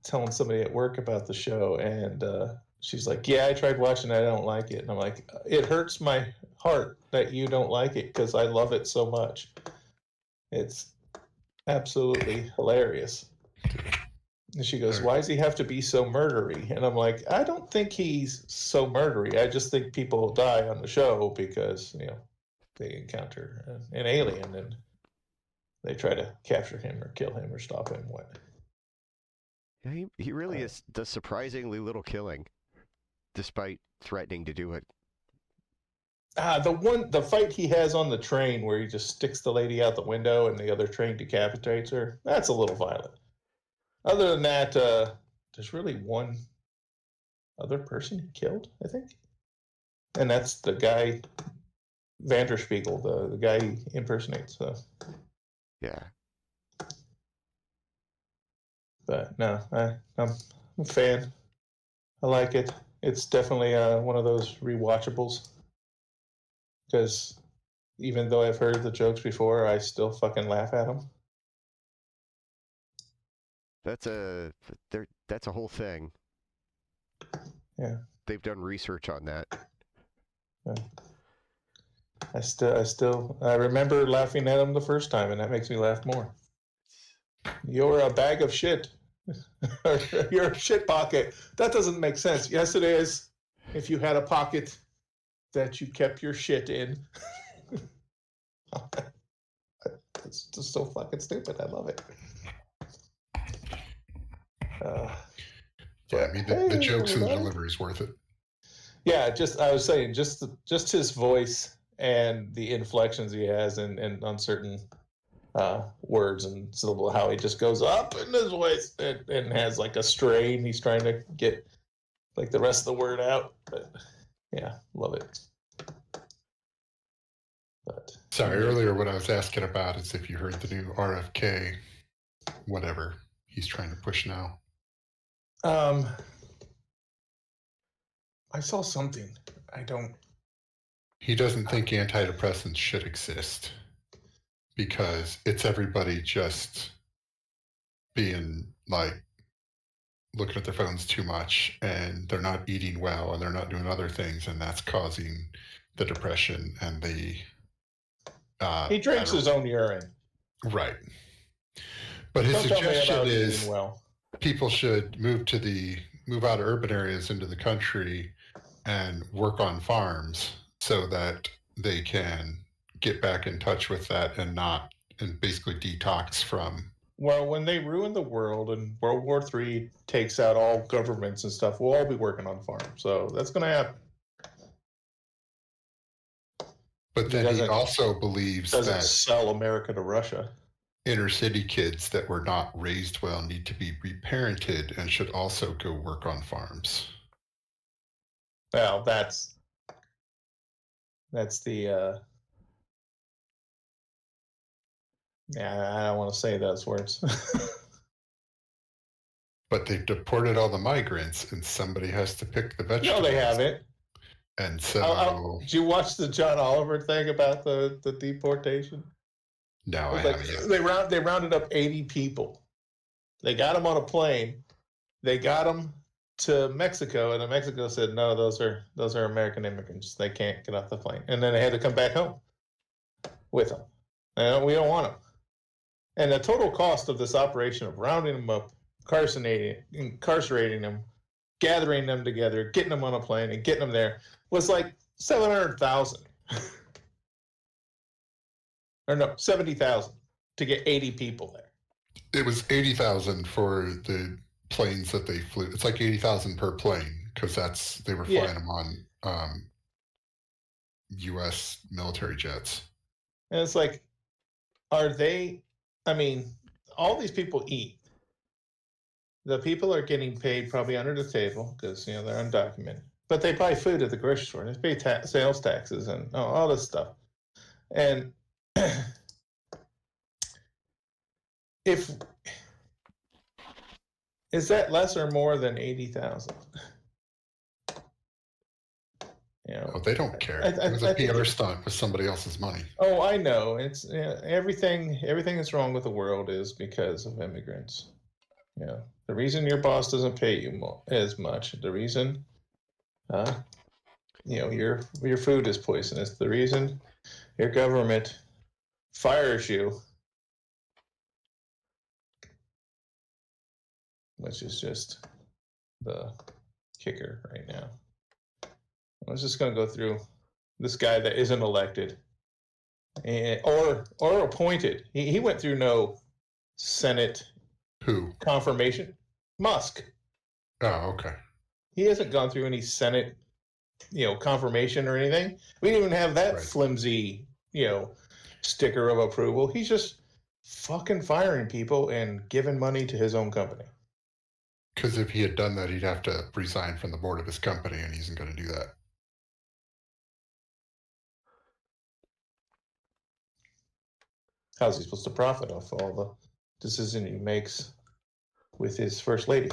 telling somebody at work about the show, and she's like, "Yeah, I tried watching it. I don't like it." And I'm like, "It hurts my heart that you don't like it because I love it so much. It's absolutely hilarious." And she goes, "Why does he have to be so murdery?" And I'm like, "I don't think he's so murdery. I just think people die on the show because they encounter an alien and they try to capture him or kill him or stop him." What? Yeah, he really does surprisingly little killing, despite threatening to do it. The fight he has on the train where he just sticks the lady out the window and the other train decapitates her. That's a little violent. Other than that, there's really one other person he killed, I think, and that's the guy Vanderspiegel, the guy he impersonates. So. Yeah. But no, I'm a fan. I like it. It's definitely one of those rewatchables. Because even though I've heard the jokes before, I still fucking laugh at them. That's a whole thing. Yeah. They've done research on that. Yeah. I remember laughing at them the first time, and that makes me laugh more. You're a bag of shit. You're a shit pocket. That doesn't make sense. Yes, it is. If you had a pocket that you kept your shit in. It's just so fucking stupid. I love it. Yeah, I mean the jokes and the delivery is worth it. Yeah, I was saying, just his voice and the inflections he has and on certain words and syllable, how he just goes up in his voice and has like a strain. He's trying to get like the rest of the word out. But yeah, love it. But sorry, earlier what I was asking about is if you heard the new RFK, whatever he's trying to push now. I saw something. He doesn't think antidepressants should exist because it's everybody just being like looking at their phones too much and they're not eating well and they're not doing other things, and that's causing the depression and the he drinks his own urine. Right. But his suggestion is people should move out of urban areas into the country and work on farms so that they can get back in touch with that and basically detox from. Well, when they ruin the world and World War III takes out all governments and stuff, we'll all be working on farms. So that's going to happen. But then he also believes that sell America to Russia. Inner city kids that were not raised well need to be reparented and should also go work on farms. Well, that's the yeah, I don't want to say those words. But they've deported all the migrants, and somebody has to pick the vegetables. No, they haven't. And so, did you watch the John Oliver thing about the deportation? No, I haven't yet. They rounded up 80 people. They got them on a plane. They got them to Mexico, and Mexico said, "No, those are American immigrants. They can't get off the plane." And then they had to come back home with them. And we don't want them. And the total cost of this operation of rounding them up, incarcerating them, gathering them together, getting them on a plane, and getting them there was like $700,000. Or no, 70,000 to get 80 people there. It was 80,000 for the planes that they flew. It's like 80,000 per plane because they were flying them on U.S. military jets. And it's like, all these people eat. The people are getting paid probably under the table because they're undocumented. But they buy food at the grocery store and they pay sales taxes and all this stuff. And is that less or more than 80,000? They don't care. It was a PR stunt with somebody else's money. Oh, I know. It's everything that's wrong with the world is because of immigrants. You know, the reason your boss doesn't pay you as much, the reason, you know, your food is poisonous, the reason your government fires you, which is just the kicker right now. I was just going to go through this guy that isn't elected or appointed. He went through no Senate Who? confirmation. Musk. Oh, okay. He hasn't gone through any Senate, you know, confirmation or anything. We didn't even have that Right. flimsy, you know, sticker of approval. He's just fucking firing people and giving money to his own company. Because if he had done that, he'd have to resign from the board of his company, and he isn't going to do that. How's he supposed to profit off all the decisions he makes with his first lady?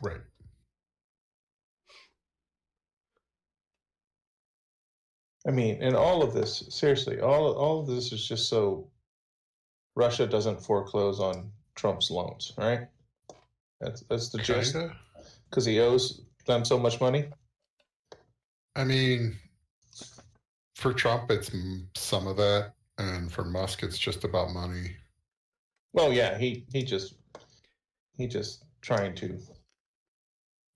Right. I mean, and all of this, seriously, all of this is just so Russia doesn't foreclose on Trump's loans, right? That's the gist. Kinda. Because he owes them so much money. I mean, for Trump, it's some of that, and for Musk, it's just about money. Well, yeah, he just trying to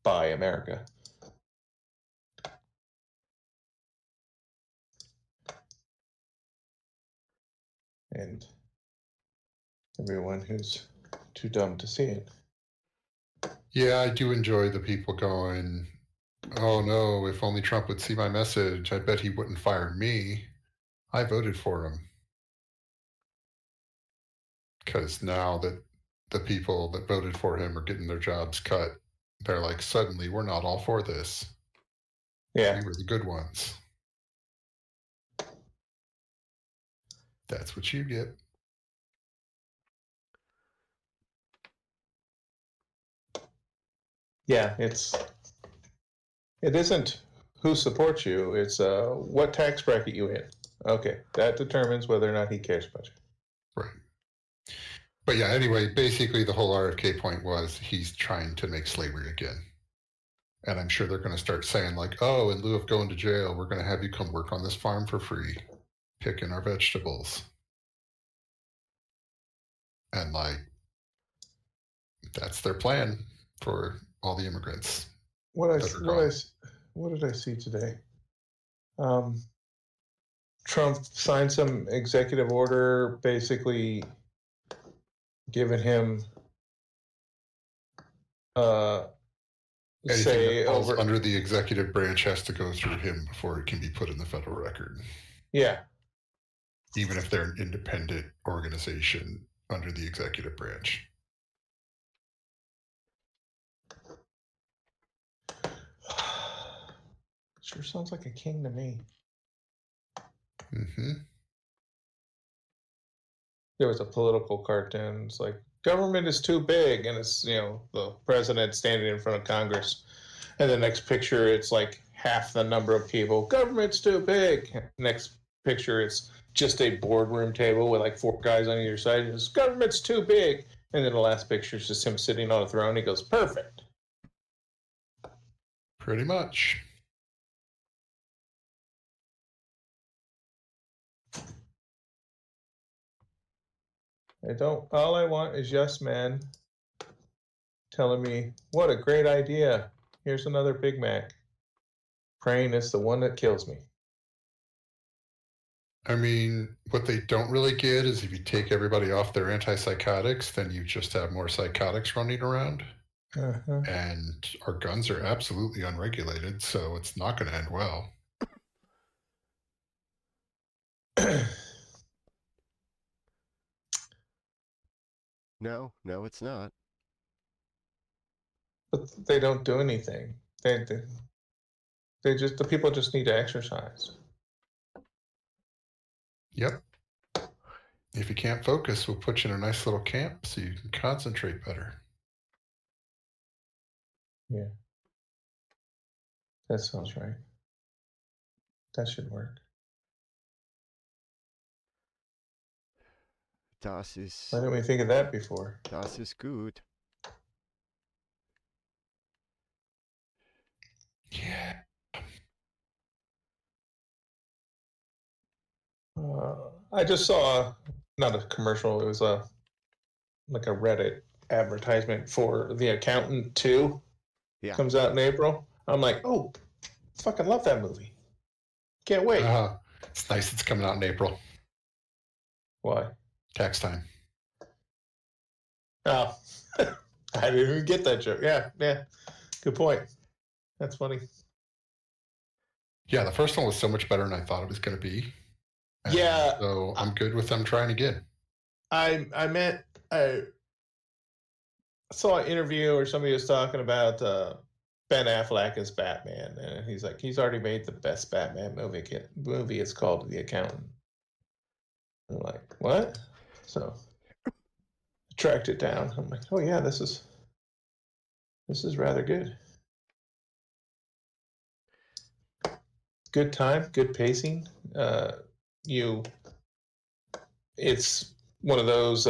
buy America. And everyone who's too dumb to see it. Yeah, I do enjoy the people going, oh no, if only Trump would see my message, I bet he wouldn't fire me. I voted for him. Because now that the people that voted for him are getting their jobs cut, they're like, suddenly we're not all for this. Yeah. We were the good ones. That's what you get. Yeah, it isn't who supports you, it's what tax bracket you in. Okay, that determines whether or not he cares about you. Right. But yeah, anyway, basically the whole RFK point was he's trying to make slavery again. And I'm sure they're going to start saying, like, oh, in lieu of going to jail, we're going to have you come work on this farm for free, picking our vegetables. And, like, that's their plan for all the immigrants. What did I see today? Trump signed some executive order basically giving him Anything say that falls over under the executive branch has to go through him before it can be put in the federal record. Yeah. Even if they're an independent organization under the executive branch. Sure sounds like a king to me. Mm-hmm. There was a political cartoon. It's like, government is too big. And it's, you know, the president standing in front of Congress. And the next picture, it's like half the number of people. Government's too big. Next picture, it's just a boardroom table with like 4 guys on either side. It's government's too big. And then the last picture is just him sitting on a throne. He goes, perfect. Pretty much. All I want is yes man telling me, what a great idea. Here's another Big Mac. Praying it's the one that kills me. I mean, what they don't really get is if you take everybody off their antipsychotics, then you just have more psychotics running around. Uh-huh. And our guns are absolutely unregulated, so it's not going to end well. No, it's not. But they don't do anything. They just, the people just need to exercise. Yep. If you can't focus, we'll put you in a nice little camp so you can concentrate better. Yeah. That sounds right. That should work. Das ist Why didn't we think of that before? gut. Yeah. I just saw not a commercial. It was a like a Reddit advertisement for The Accountant 2. Yeah. Comes out in April. I'm like, oh, fucking love that movie. Can't wait. It's nice it's coming out in April. Why? Tax time. Oh, I didn't even get that joke. Yeah. Good point. That's funny. Yeah, the first one was so much better than I thought it was going to be. And Yeah. So I'm good with them trying again. I saw an interview or somebody was talking about Ben Affleck as Batman, and he's like, he's already made the best Batman movie. It's called The Accountant. I'm like, what? So I tracked it down. I'm like, oh yeah, this is rather good. Good time, good pacing. It's one of those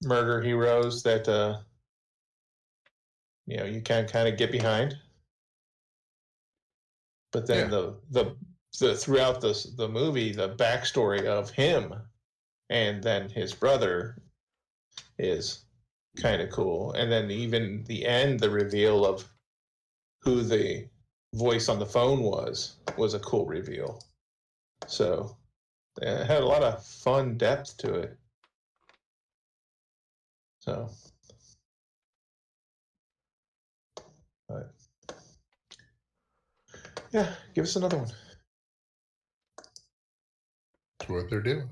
murder heroes that you can kind of get behind, but then the throughout the movie, the backstory of him and then his brother is kind of cool, and then even the end, the reveal of who the voice on the phone was a cool reveal. So it had a lot of fun depth to it. So, but yeah, give us another one. That's what they're doing.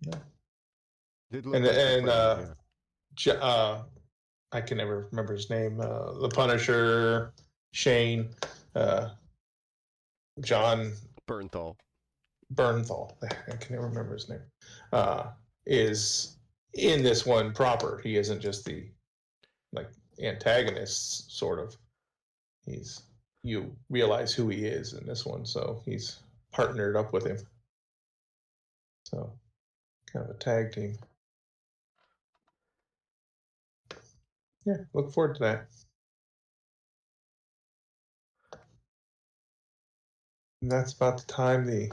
Yeah. Did look like they're playing, yeah. I can never remember his name. The Punisher, Shane, John Bernthal. I can never remember his name. Is in this one proper. He isn't just the antagonist sort of. You realize who he is in this one, so he's partnered up with him. So kind of a tag team. Yeah, look forward to that. And that's about the time the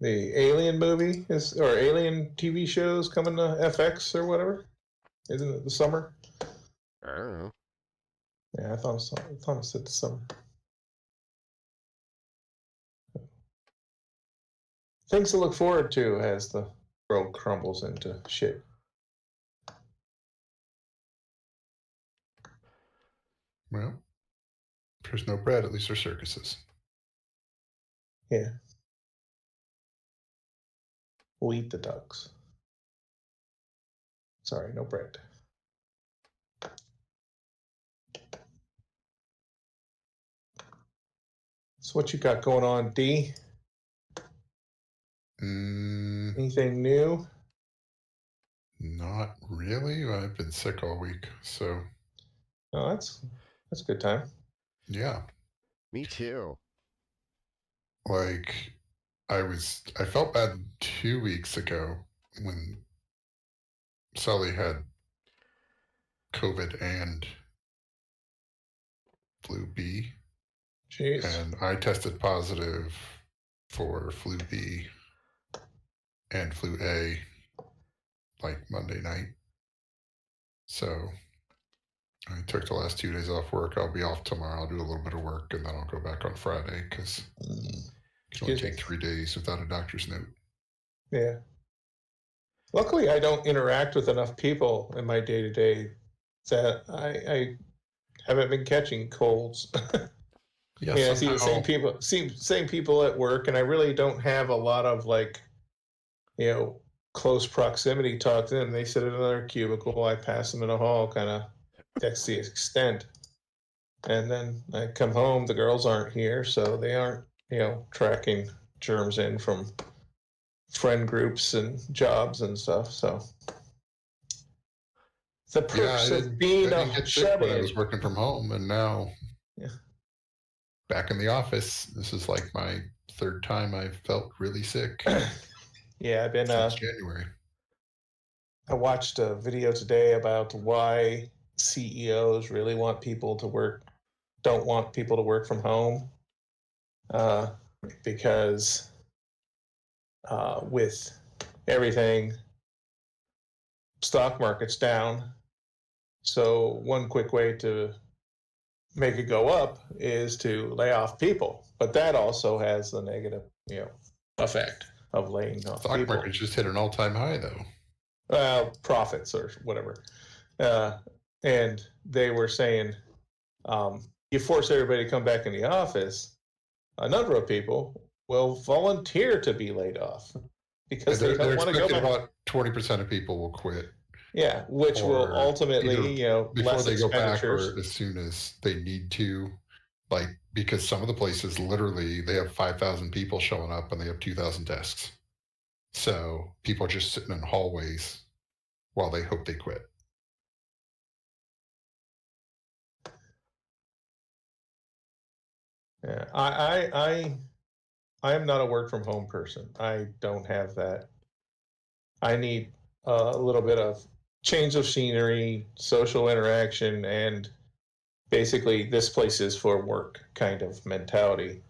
Alien movie or Alien TV shows coming to FX or whatever. Isn't it the summer? I don't know. Yeah, I thought it said the summer. Things to look forward to as the world crumbles into shit. Well, if there's no bread, at least there's circuses. Yeah. We'll eat the ducks. Sorry, no bread. So what you got going on, D? Anything new? Not really. I've been sick all week, so. Oh, that's a good time. Yeah. Me too. Like, I felt bad 2 weeks ago when Sully had COVID and flu B. Jeez. And I tested positive for flu B and flu A like Monday night. So I took the last 2 days off work. I'll be off tomorrow. I'll do a little bit of work and then I'll go back on Friday because you can only take 3 days without a doctor's note. Yeah. Luckily, I don't interact with enough people in my day-to-day that I haven't been catching colds. Yeah, I see the same people at work, and I really don't have a lot of close proximity talk to them. They sit in another cubicle. I pass them in a hall, kind of. That's the extent. And then I come home. The girls aren't here, so they aren't, tracking germs in from friend groups and jobs and stuff. So the perks of being a shut-in. I was working from home, and now back in the office. This is like my third time I've felt really sick. Yeah, I've been. since January. I watched a video today about why CEOs really want people to work, don't want people to work from home, uh, because with everything, stock market's down. So one quick way to make it go up is to lay off people, but that also has the negative, effect of laying off Stock people. market just hit an all-time high, though. Profits or whatever. And they were saying, you force everybody to come back in the office, a number of people will volunteer to be laid off because they don't want to go back. About 20% of people will quit. Yeah, which will ultimately, before less they go back, expenditures. or as soon as they need to, like, because some of the places literally they have 5,000 people showing up and they have 2,000 desks. So people are just sitting in hallways while they hope they quit. Yeah, I am not a work from home person. I don't have that. I need a little bit of change of scenery, social interaction, and basically this place is for work kind of mentality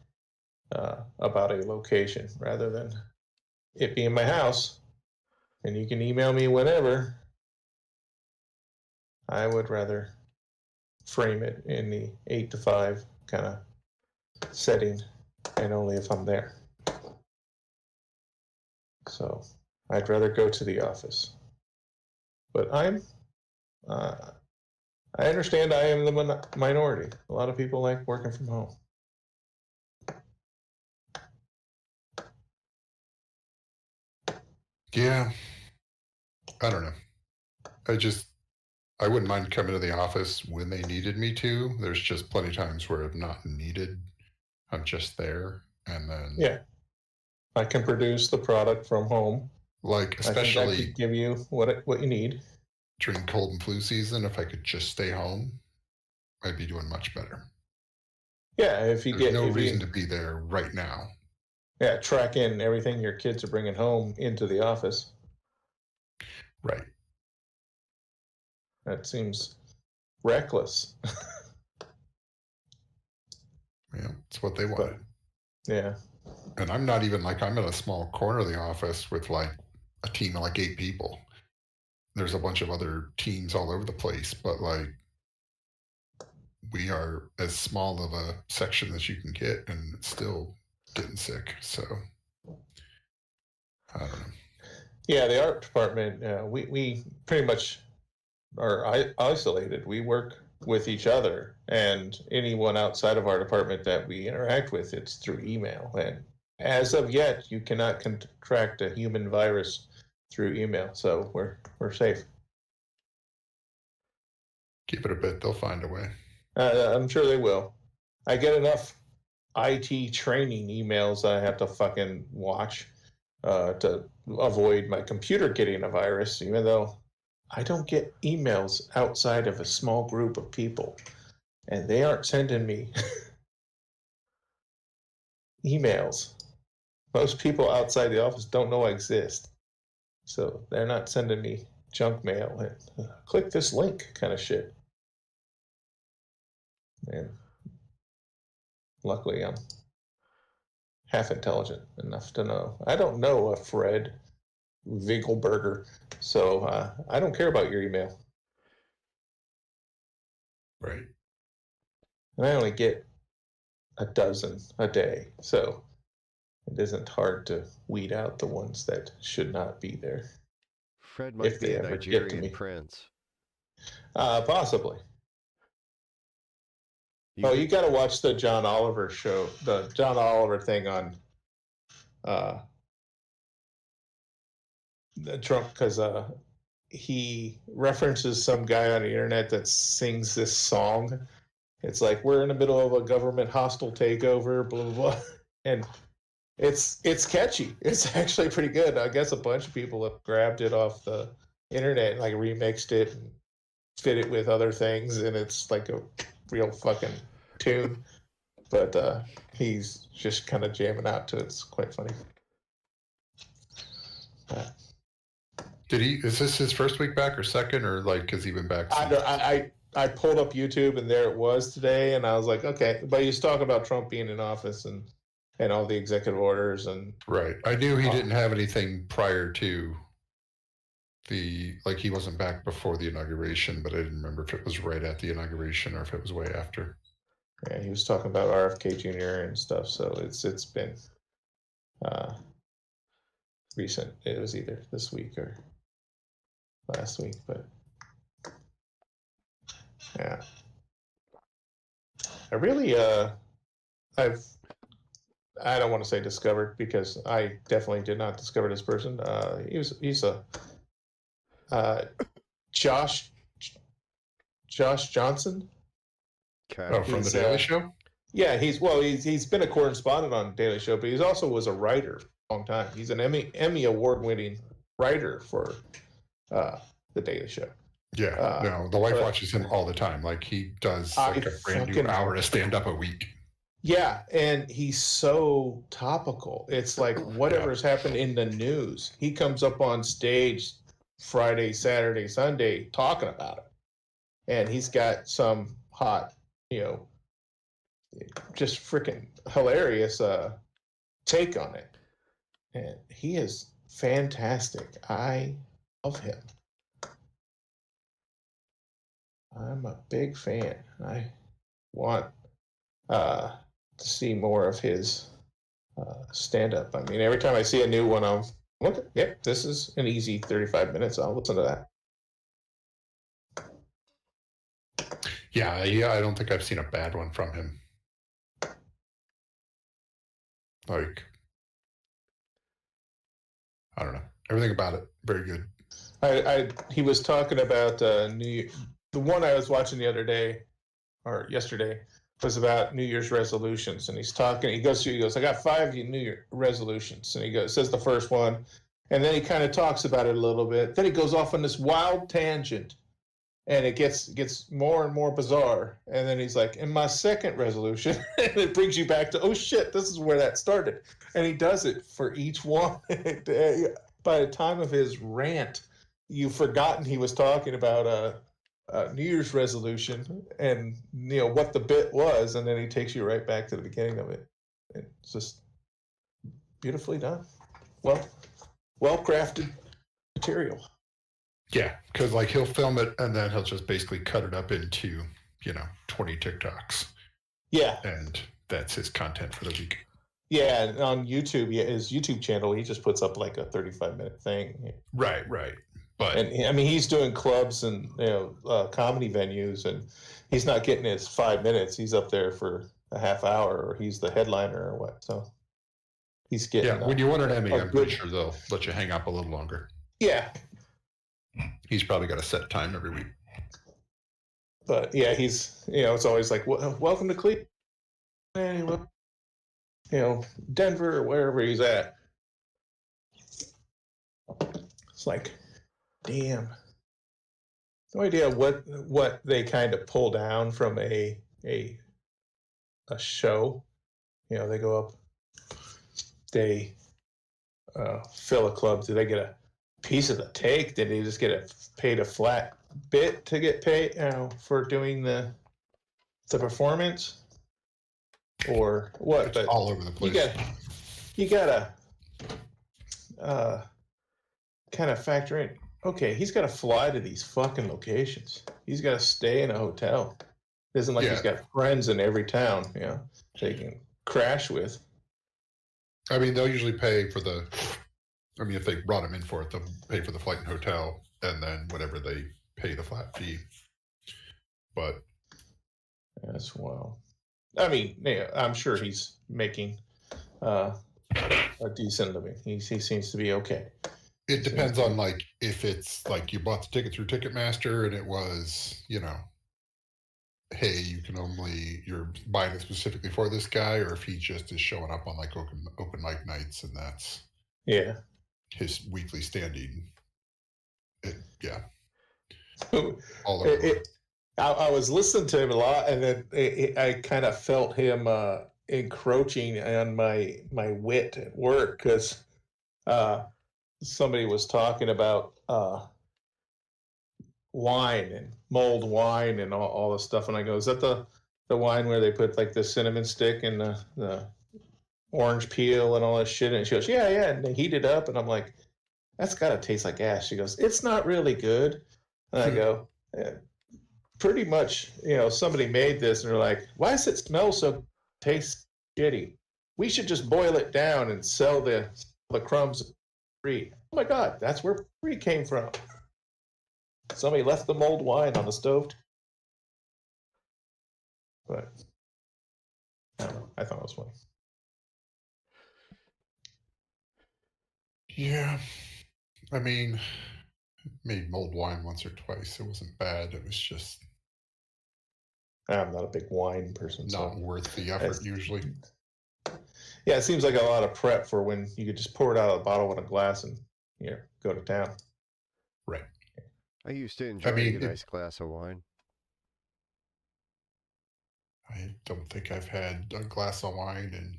about a location rather than it being my house and you can email me whenever. I would rather frame it in the 8 to 5 kind of setting and only if I'm there. So I'd rather go to the office. But I understand I am the minority. A lot of people like working from home. Yeah, I don't know. I wouldn't mind coming to the office when they needed me to. There's just plenty of times where I'm not needed. I'm just there, and then Yeah, I can produce the product from home. Like, I especially can give you what you need. during cold and flu season, if I could just stay home, I'd be doing much better. Yeah, if you There's get no reason to be there right now. Yeah, track in everything your kids are bringing home into the office. Right. That seems reckless. Yeah, it's what they wanted. Yeah. And I'm not even like, I'm in a small corner of the office with like a team of like 8 people. There's a bunch of other teams all over the place, but like we are as small of a section as you can get, and it's still getting sick. So I don't know. Yeah, the art department, we pretty much are isolated. We work with each other, and anyone outside of our department that we interact with, it's through email. And as of yet, you cannot contract a human virus through email, so we're safe. Give it a bit; they'll find a way. I'm sure they will. I get enough IT training emails that I have to fucking watch to avoid my computer getting a virus, even though I don't get emails outside of a small group of people, and they aren't sending me emails. Most people outside the office don't know I exist, so they're not sending me junk mail and click this link kind of shit. And luckily, I'm half intelligent enough to know. I don't know a Fred Winkelberger, so I don't care about your email. Right. And I only get a dozen a day, so it isn't hard to weed out the ones that should not be there. Fred might If be they a ever get to Nigerian me. prince. Possibly. You got to watch the John Oliver show, the John Oliver thing on the Trump, because he references some guy on the internet that sings this song. It's like, we're in the middle of a government hostile takeover, blah blah blah, and it's catchy. It's actually pretty good. I guess a bunch of people have grabbed it off the internet and like remixed it and fit it with other things, and it's like a real fucking tune. But he's just kind of jamming out to it. It's quite funny. Did he? Is this his first week back or second, or like has he been back? Since? I pulled up YouTube and there it was today, and I was like, okay. But he's talking about Trump being in office and all the executive orders and Right. I knew he didn't have anything prior to the he wasn't back before the inauguration, but I didn't remember if it was right at the inauguration or if it was way after. Yeah, he was talking about RFK Jr. and stuff. So it's been recent. It was either this week or last week, but yeah, I really I don't want to say discovered because I definitely did not discover this person. He's a Josh Johnson. Okay. Oh, from the Daily Show. Yeah, he's been a correspondent on Daily Show, but he also was a writer for a long time. He's an Emmy award-winning writer for the Daily Show. Yeah, no, the wife watches him all the time. Like he does like a brand new hour of stand-up a week. Yeah, and he's so topical. It's like whatever's happened in the news, he comes up on stage Friday, Saturday, Sunday talking about it. And he's got some hot, just freaking hilarious take on it. And he is fantastic. I love him. I'm a big fan. I want to see more of his stand-up. I mean, every time I see a new one, I'm okay. Yep, this is an easy 35 minutes. I'll listen to that. Yeah, I don't think I've seen a bad one from him. Like, I don't know. Everything about it, very good. He was talking about the one I was watching the other day, or yesterday, was about New Year's resolutions. And he goes, I got 5 New Year resolutions. And he says the first one, and then he kind of talks about it a little bit. Then he goes off on this wild tangent, and it gets more and more bizarre. And then he's like, and my second resolution, and it brings you back to, oh shit, this is where that started. And he does it for each one. By the time of his rant, you've forgotten he was talking about a New Year's resolution and what the bit was, and then he takes you right back to the beginning of it. It's just beautifully done. Well crafted material. Yeah, because he'll film it and then he'll just basically cut it up into 20 TikToks. Yeah, and that's his content for the week. Yeah, and on YouTube, his YouTube channel, he just puts up like a 35-minute thing. Right. But and I mean, he's doing clubs and comedy venues, and he's not getting his 5 minutes. He's up there for a half hour, or he's the headliner, or what. So he's getting. Yeah, when you want an Emmy, I'm pretty sure they'll let you hang up a little longer. Yeah, he's probably got a set time every week. But yeah, he's it's always like, welcome to Cleveland, Denver, or wherever he's at. It's like, damn, no idea what they kind of pull down from a show. They go up, they fill a club. Do they get a piece of the take? Did they just get paid a flat bit to get paid for doing the performance, or what? It's all over the place. You gotta kind of factor in. Okay, he's got to fly to these fucking locations. He's got to stay in a hotel. It isn't like he's got friends in every town, they can crash with. I mean, they'll usually pay for if they brought him in for it, they'll pay for the flight and hotel, and then whatever they pay the flat fee. But that's wild. I mean, I'm sure he's making a decent living. He seems to be okay. It depends on if it's you bought the ticket through Ticketmaster and it was, hey, you're buying it specifically for this guy, or if he just is showing up on open mic nights and that's his weekly standing. All over. I was listening to him a lot, and then I kind of felt him encroaching on my wit at work because somebody was talking about wine and mulled wine and all this stuff, and I go, "Is that the wine where they put like the cinnamon stick and the orange peel and all that shit?" And she goes, "Yeah, yeah," and they heat it up, and I'm like, "That's gotta taste like ass." She goes, "It's not really good," and I go, "Yeah, pretty much, somebody made this and they're like, why does it smell so taste shitty? We should just boil it down and sell the crumbs free." Oh my god, that's where free came from. Somebody left the mulled wine on the stove. But I don't know. I thought it was funny. Yeah. I mean, made mulled wine once or twice. It wasn't bad. It was just I'm not a big wine person, not so worth the effort usually. yeah, it seems like a lot of prep for when you could just pour it out of the bottle in a glass and go to town. Right. I used to enjoy a nice glass of wine. I don't think I've had a glass of wine in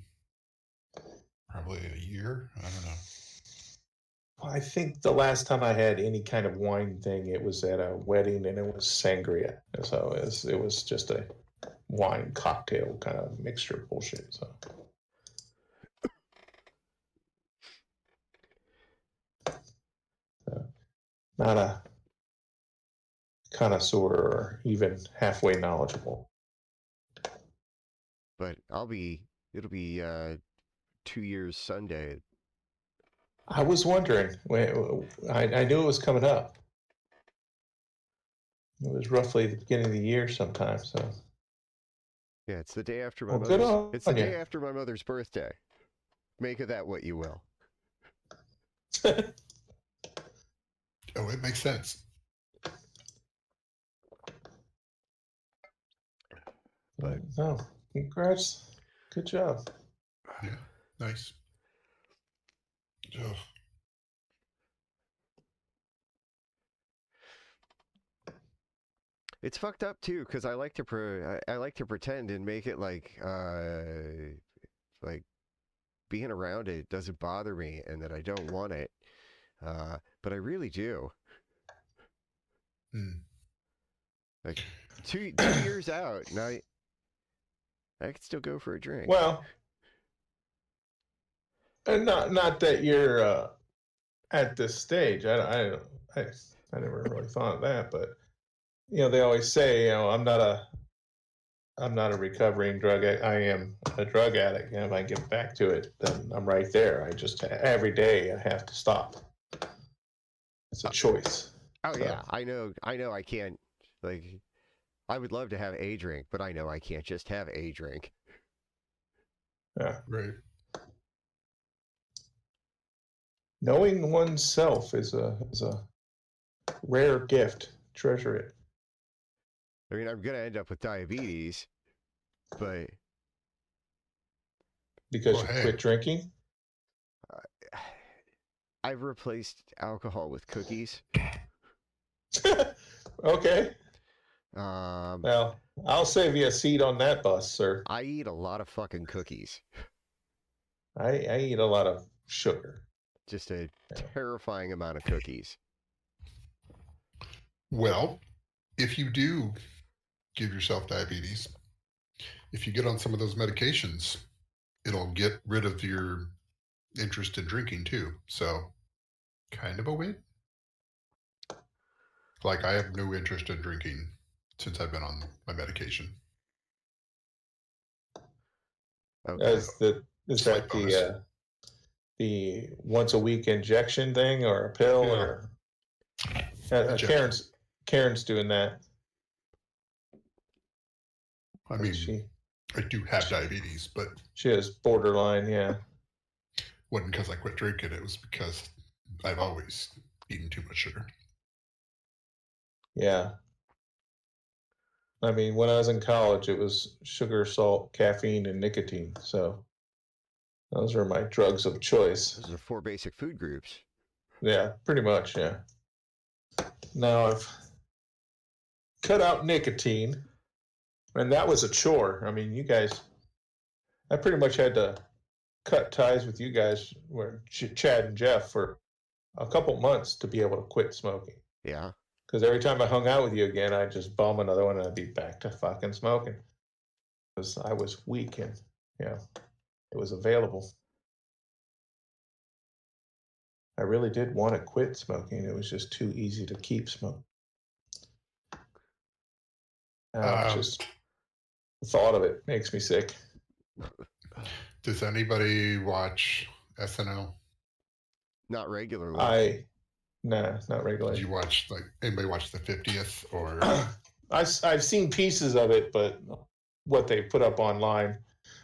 probably a year. I don't know. Well, I think the last time I had any kind of wine thing, it was at a wedding, and it was sangria. So it was just a wine cocktail kind of mixture bullshit. So. Not a connoisseur or even halfway knowledgeable. But it'll be 2 years Sunday. I was wondering. I knew it was coming up. It was roughly the beginning of the year sometime. So. Yeah, it's the day after my day after my mother's birthday. Make of that what you will. Oh, it makes sense. But no, congrats. Good job. Yeah, nice. Ugh. It's fucked up too, because I like to I like to pretend and make it like being around it doesn't bother me and that I don't want it, but I really do. Like 2 years out, and I could still go for a drink. Well, and not that you're at this stage. I never really thought of that, but they always say, I'm not a recovering drug addict. I am a drug addict, and if I get back to it, then I'm right there. I just every day I have to stop. It's a choice. Oh yeah, I know. I can't. Like, I would love to have a drink, but I know I can't just have a drink. Yeah. Right. Knowing oneself is a rare gift. Treasure it. I mean, I'm gonna end up with diabetes, but because you quit drinking. I've replaced alcohol with cookies. Okay. Well, I'll save you a seat on that bus, sir. I eat a lot of fucking cookies. I eat a lot of sugar. Just a terrifying amount of cookies. Well, if you do give yourself diabetes, if you get on some of those medications, it'll get rid of your interest in drinking too. So, kind of a win. Like, I have no interest in drinking since I've been on my medication. Okay. Is that the once a week injection thing or a pill or Karen's doing that. I mean, I do have diabetes, but she has borderline. Yeah. Wasn't because I quit drinking. It was because I've always eaten too much sugar. Yeah. I mean, when I was in college, it was sugar, salt, caffeine, and nicotine. So those are my drugs of choice. Those are 4 basic food groups. Yeah, pretty much, yeah. Now I've cut out nicotine, and that was a chore. I mean, you guys, I pretty much had to cut ties with you guys, Chad and Jeff, for a couple months to be able to quit smoking. Yeah. Because every time I hung out with you again, I'd just bum another one and I'd be back to fucking smoking. Because I was weak and, it was available. I really did want to quit smoking. It was just too easy to keep smoking. Just the thought of it makes me sick. Does anybody watch SNL? Not regularly. Nah, not Did regularly. you watch anybody watch the 50th or? I've seen pieces of it, but what they put up online,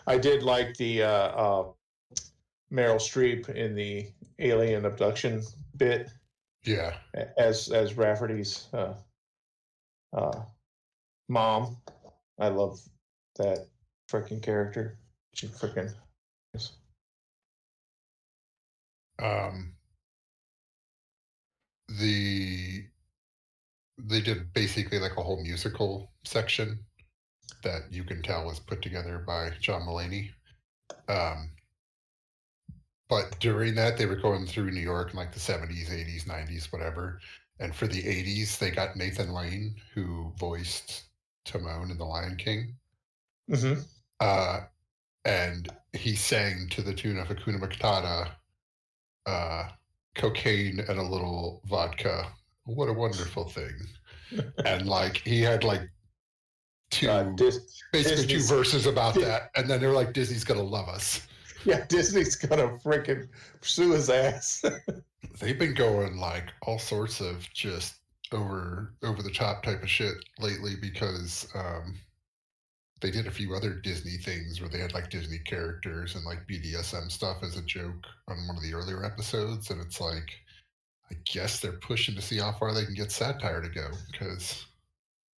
I did like the Meryl Streep in the alien abduction bit. Yeah. As Rafferty's mom. I love that freaking character. She freaking. They did basically like a whole musical section that you can tell was put together by John Mulaney. But during that, they were going through New York in like the 70s, 80s, 90s, whatever. And for the 80s, they got Nathan Lane, who voiced Timon in The Lion King. Mm-hmm. And he sang to the tune of Hakuna Matata, cocaine and a little vodka. What a wonderful thing. And like he had like basically two verses about that. And then they were like, Disney's gonna love us. Yeah, Disney's gonna freaking pursue his ass. They've been going like all sorts of just over the top type of shit lately because they did a few other Disney things where they had like Disney characters and like BDSM stuff as a joke on one of the earlier episodes, and it's like, I guess they're pushing to see how far they can get satire to go because,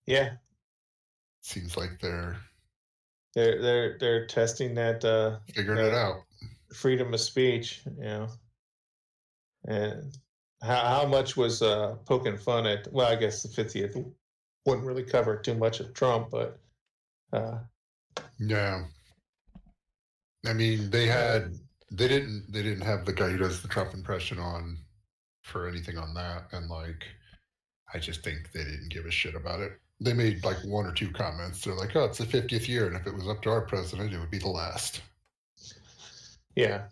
yeah, it seems like they're testing that figuring it out. Freedom of speech, and how much was poking fun at? Well, I guess the 50th wouldn't really cover too much of Trump, but. Yeah, I mean they didn't have the guy who does the Trump impression on for anything on that, and like I just think they didn't give a shit about it. They made like one or two comments. They're like, "Oh, it's the 50th year, and if it was up to our president, it would be the last." Yeah,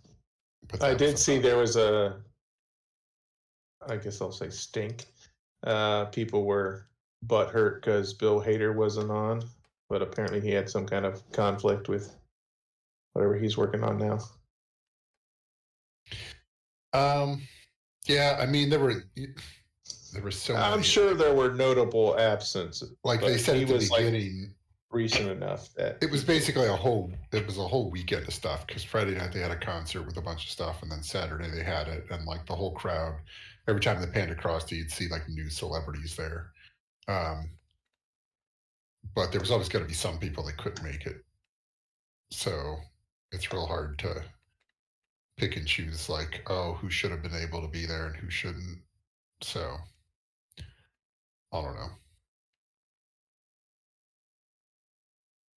but I did see there was I guess I'll say stink. People were butthurt because Bill Hader wasn't on. But apparently he had some kind of conflict with whatever he's working on now. Yeah, I mean there were so many. I'm sure there were notable absences. Like they said at the beginning, like recent enough that it was basically a whole weekend of stuff because Friday night they had a concert with a bunch of stuff, and then Saturday they had it, and like the whole crowd, every time they panned across, you'd see like new celebrities there. But there was always going to be some people that couldn't make it. So it's real hard to pick and choose, like, oh, who should have been able to be there and who shouldn't. So I don't know.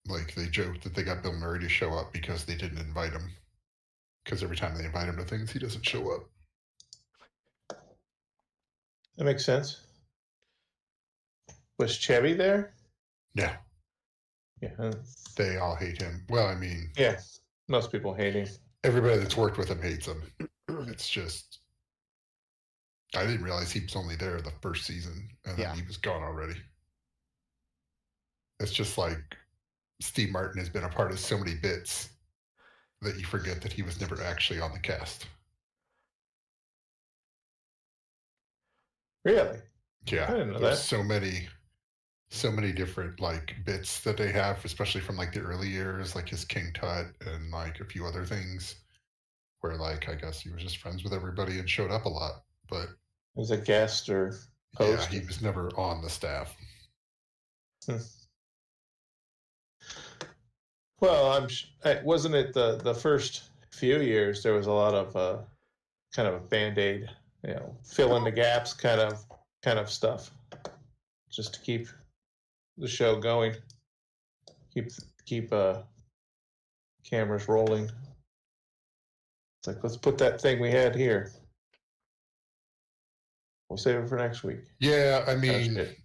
Like they joked that they got Bill Murray to show up because they didn't invite him. Because every time they invite him to things, he doesn't show up. That makes sense. Was Chevy there? Yeah. Yeah. They all hate him. Well, I mean, yeah, most people hate him. Everybody that's worked with him hates him. It's just, I didn't realize he was only there the first season, and then he was gone already. It's just like Steve Martin has been a part of so many bits that you forget that he was never actually on the cast. Really? Yeah. I didn't know There's that. so many different like bits that they have, especially from like the early years, like his King Tut and like a few other things where like I guess he was just friends with everybody and showed up a lot, but as a guest or host. Yeah, he was never on the staff. Well, wasn't it the first few years there was a lot of kind of a Band-Aid, fill in the gaps kind of stuff, just to keep the show going, keep cameras rolling. It's like, let's put that thing we had here. We'll save it for next week. Yeah, I Sounds mean, good.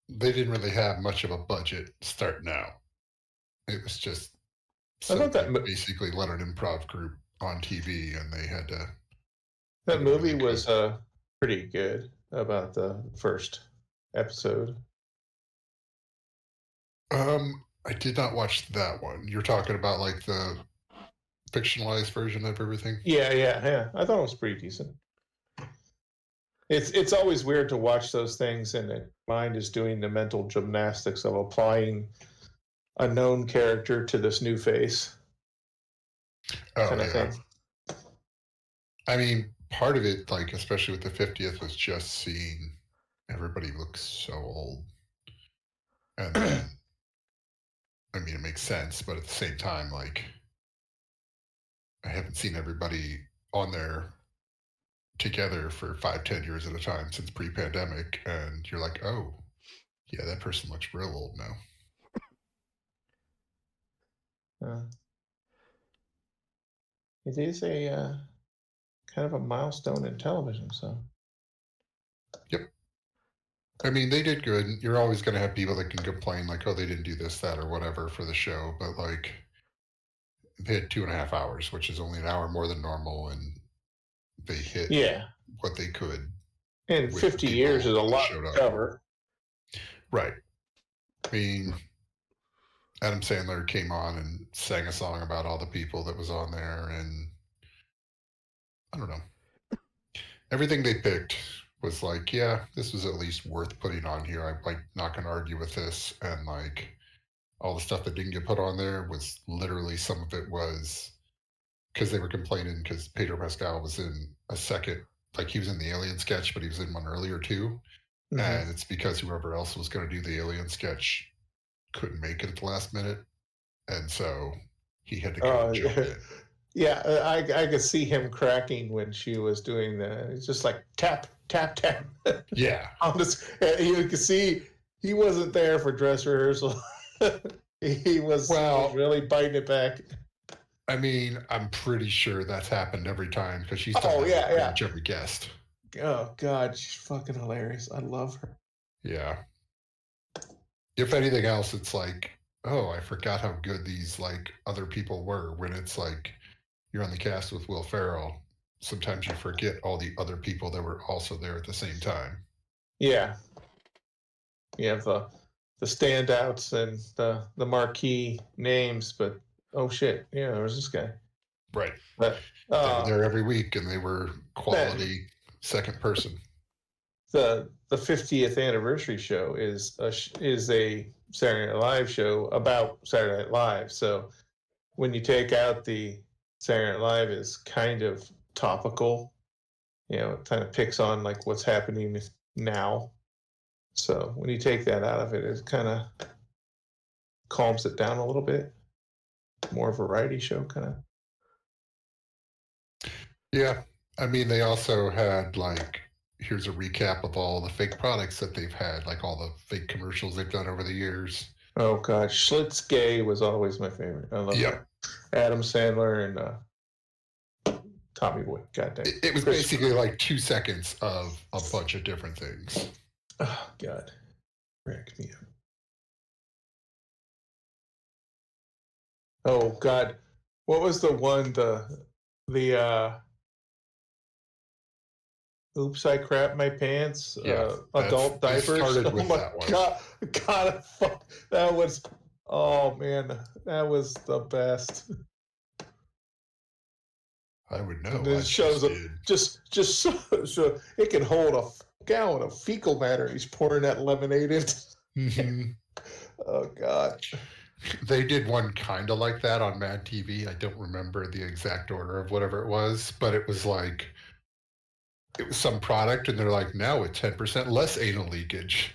they didn't really have much of a budget starting out. It was just I thought that basically let an improv group on TV, and they had to. that did movie really was pretty good about the first episode. I did not watch that one. You're talking about like the fictionalized version of everything. Yeah. I thought it was pretty decent. It's always weird to watch those things, and the mind is doing the mental gymnastics of applying a known character to this new face. Oh kind of yeah. thing. I mean, part of it, like especially with the 50th, was just seeing everybody look so old, and then, I mean, it makes sense, but at the same time, like, I haven't seen everybody on there together for 5-10 years at a time since pre-pandemic, and you're like, oh, yeah, that person looks real old now. It is a kind of a milestone in television, so. Yep. I mean, they did good. You're always going to have people that can complain, like, oh, they didn't do this, that, or whatever for the show, but like, they had 2.5 hours, which is only an hour more than normal, and they hit what they could. And 50 years is a lot to cover. Right. I mean, Adam Sandler came on and sang a song about all the people that was on there, and I don't know. Everything they picked was like, yeah, this was at least worth putting on here. I'm like not going to argue with this. And like all the stuff that didn't get put on there was literally, some of it was because they were complaining because Pedro Pascal was in a second, like he was in the Alien sketch, but he was in one earlier too. Mm-hmm. And it's because whoever else was going to do the Alien sketch couldn't make it at the last minute. And so he had to go jump in. Yeah, I could see him cracking when she was doing that. It's just like tap, tap, tap. Yeah. You could see he wasn't there for dress rehearsal. he was really biting it back. I mean, I'm pretty sure that's happened every time because she's done pretty much every guest. Oh, God, she's fucking hilarious. I love her. Yeah. If anything else, it's like, oh, I forgot how good these like other people were. When it's like you're on the cast with Will Ferrell, sometimes you forget all the other people that were also there at the same time. Yeah. You have the standouts and the marquee names, but oh shit, yeah, there was this guy. Right. But they were there every week, and they were quality second person. The 50th anniversary show is a Saturday Night Live show about Saturday Night Live. So when you take out the Saturday Night Live is kind of topical, it kind of picks on like what's happening now. So when you take that out of it, it kind of calms it down a little bit. More variety show kind of. Yeah. I mean, they also had like, here's a recap of all the fake products that they've had, like all the fake commercials they've done over the years. Oh God, Schlitz Gay was always my favorite. I love that. Adam Sandler and Tommy Boy. God damn. It was basically like 2 seconds of a bunch of different things. Oh God, wreck me up. Oh God, what was the one? The oops, I crapped my pants. Adult diapers. Started with that one. God, fuck, that was. Oh man, that was the best. I would know. It shows just so it can hold a gallon of fecal matter. He's pouring that lemonade in. Mm-hmm. Oh God. They did one kind of like that on Mad TV. I don't remember the exact order of whatever it was, but it was like, it was some product, and they're like, now with 10% less anal leakage.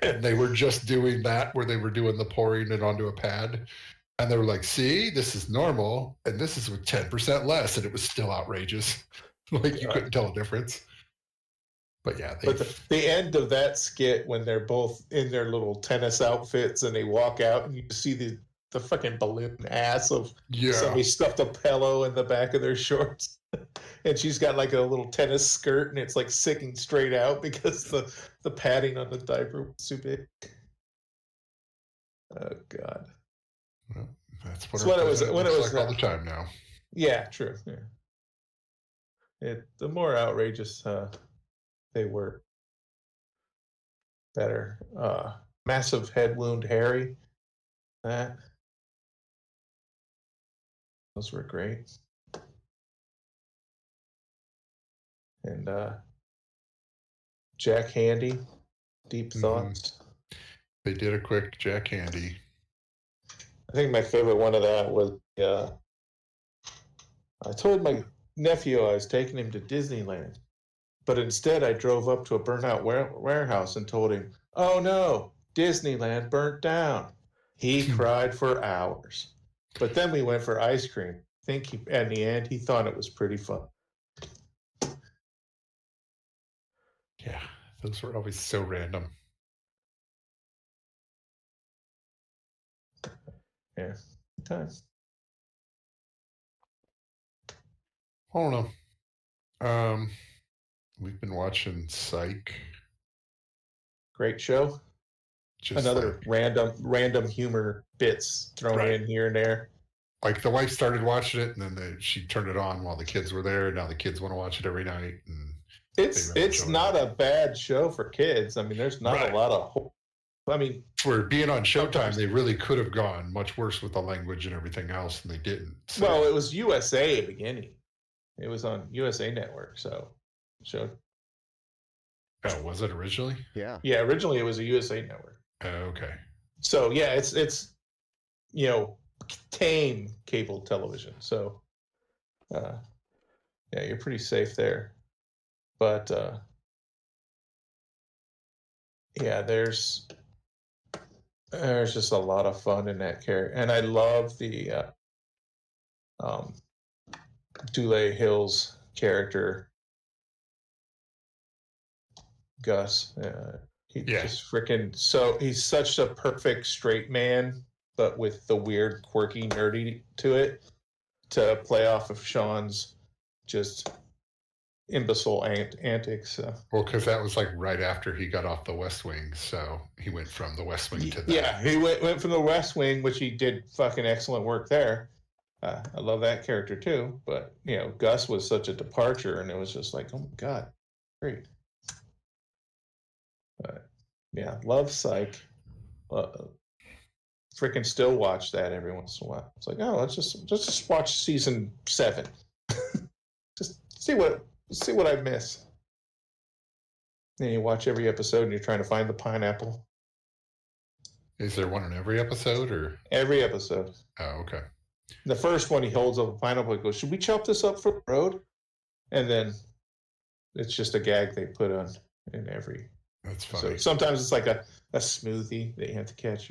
And they were just doing that where they were doing the pouring it onto a pad. And they were like, see, this is normal, and this is with 10% less. And it was still outrageous. Like, you couldn't tell a difference. But yeah. But the end of that skit, when they're both in their little tennis outfits and they walk out and you see the fucking balloon ass of somebody stuffed a pillow in the back of their shorts. and she's got like a little tennis skirt, and it's like sticking straight out because the padding on the diaper was too big. Oh God. Well, that's what, That's what it was- president when it looks was, like all the time now. Yeah, true. Yeah. The more outrageous they were, better. Massive head wound, Harry. Those were great. And Jack Handy, Deep Mhm. Thoughts. They did a quick Jack Handy. I think my favorite one of that was I told my nephew I was taking him to Disneyland, but instead I drove up to a burnt-out warehouse and told him, "Oh no, Disneyland burnt down." He cried for hours, but then we went for ice cream. In the end, he thought it was pretty fun. Yeah, those were always so random. Yeah, times. I don't know. We've been watching Psych. Great show. Just Another random humor bits thrown Right. in here and there. like the wife started watching it, and then she turned it on while the kids were there. Now the kids want to watch it every night, and It's really enjoy not it. a bad show for kids. I mean, there's not Right. a lot of. I mean, for being on Showtime, Sometimes- they really could have gone much worse with the language and everything else, and they didn't. So, well, it was USA at the beginning. It was on USA Network, so oh, was it originally? Yeah. yeah. Originally, it was a USA Network. Oh, okay. So yeah, it's tame cable television. So yeah, you're pretty safe there. But yeah, there's just a lot of fun in that character, and I love the Dule Hill's character, Gus. He Yeah. just freaking he's such a perfect straight man, but with the weird, quirky, nerdy to it, to play off of Sean's just imbecile antics. Well, because that was like right after he got off the West Wing, so he went from the West Wing to that. Yeah, he went from the West Wing, which he did fucking excellent work there. I love that character too, but Gus was such a departure, and it was just like, oh my God, great. But yeah, love Psych. Freaking still watch that every once in a while. It's like, oh, let's just watch season 7. Just see what I miss. Then you watch every episode, and you're trying to find the pineapple. Is there one in every episode, or? Every episode. Oh, okay. The first one, he holds up a pineapple and goes, "Should we chop this up for the road?" And then it's just a gag they put on in every. That's So funny. sometimes it's like a smoothie that you have to catch.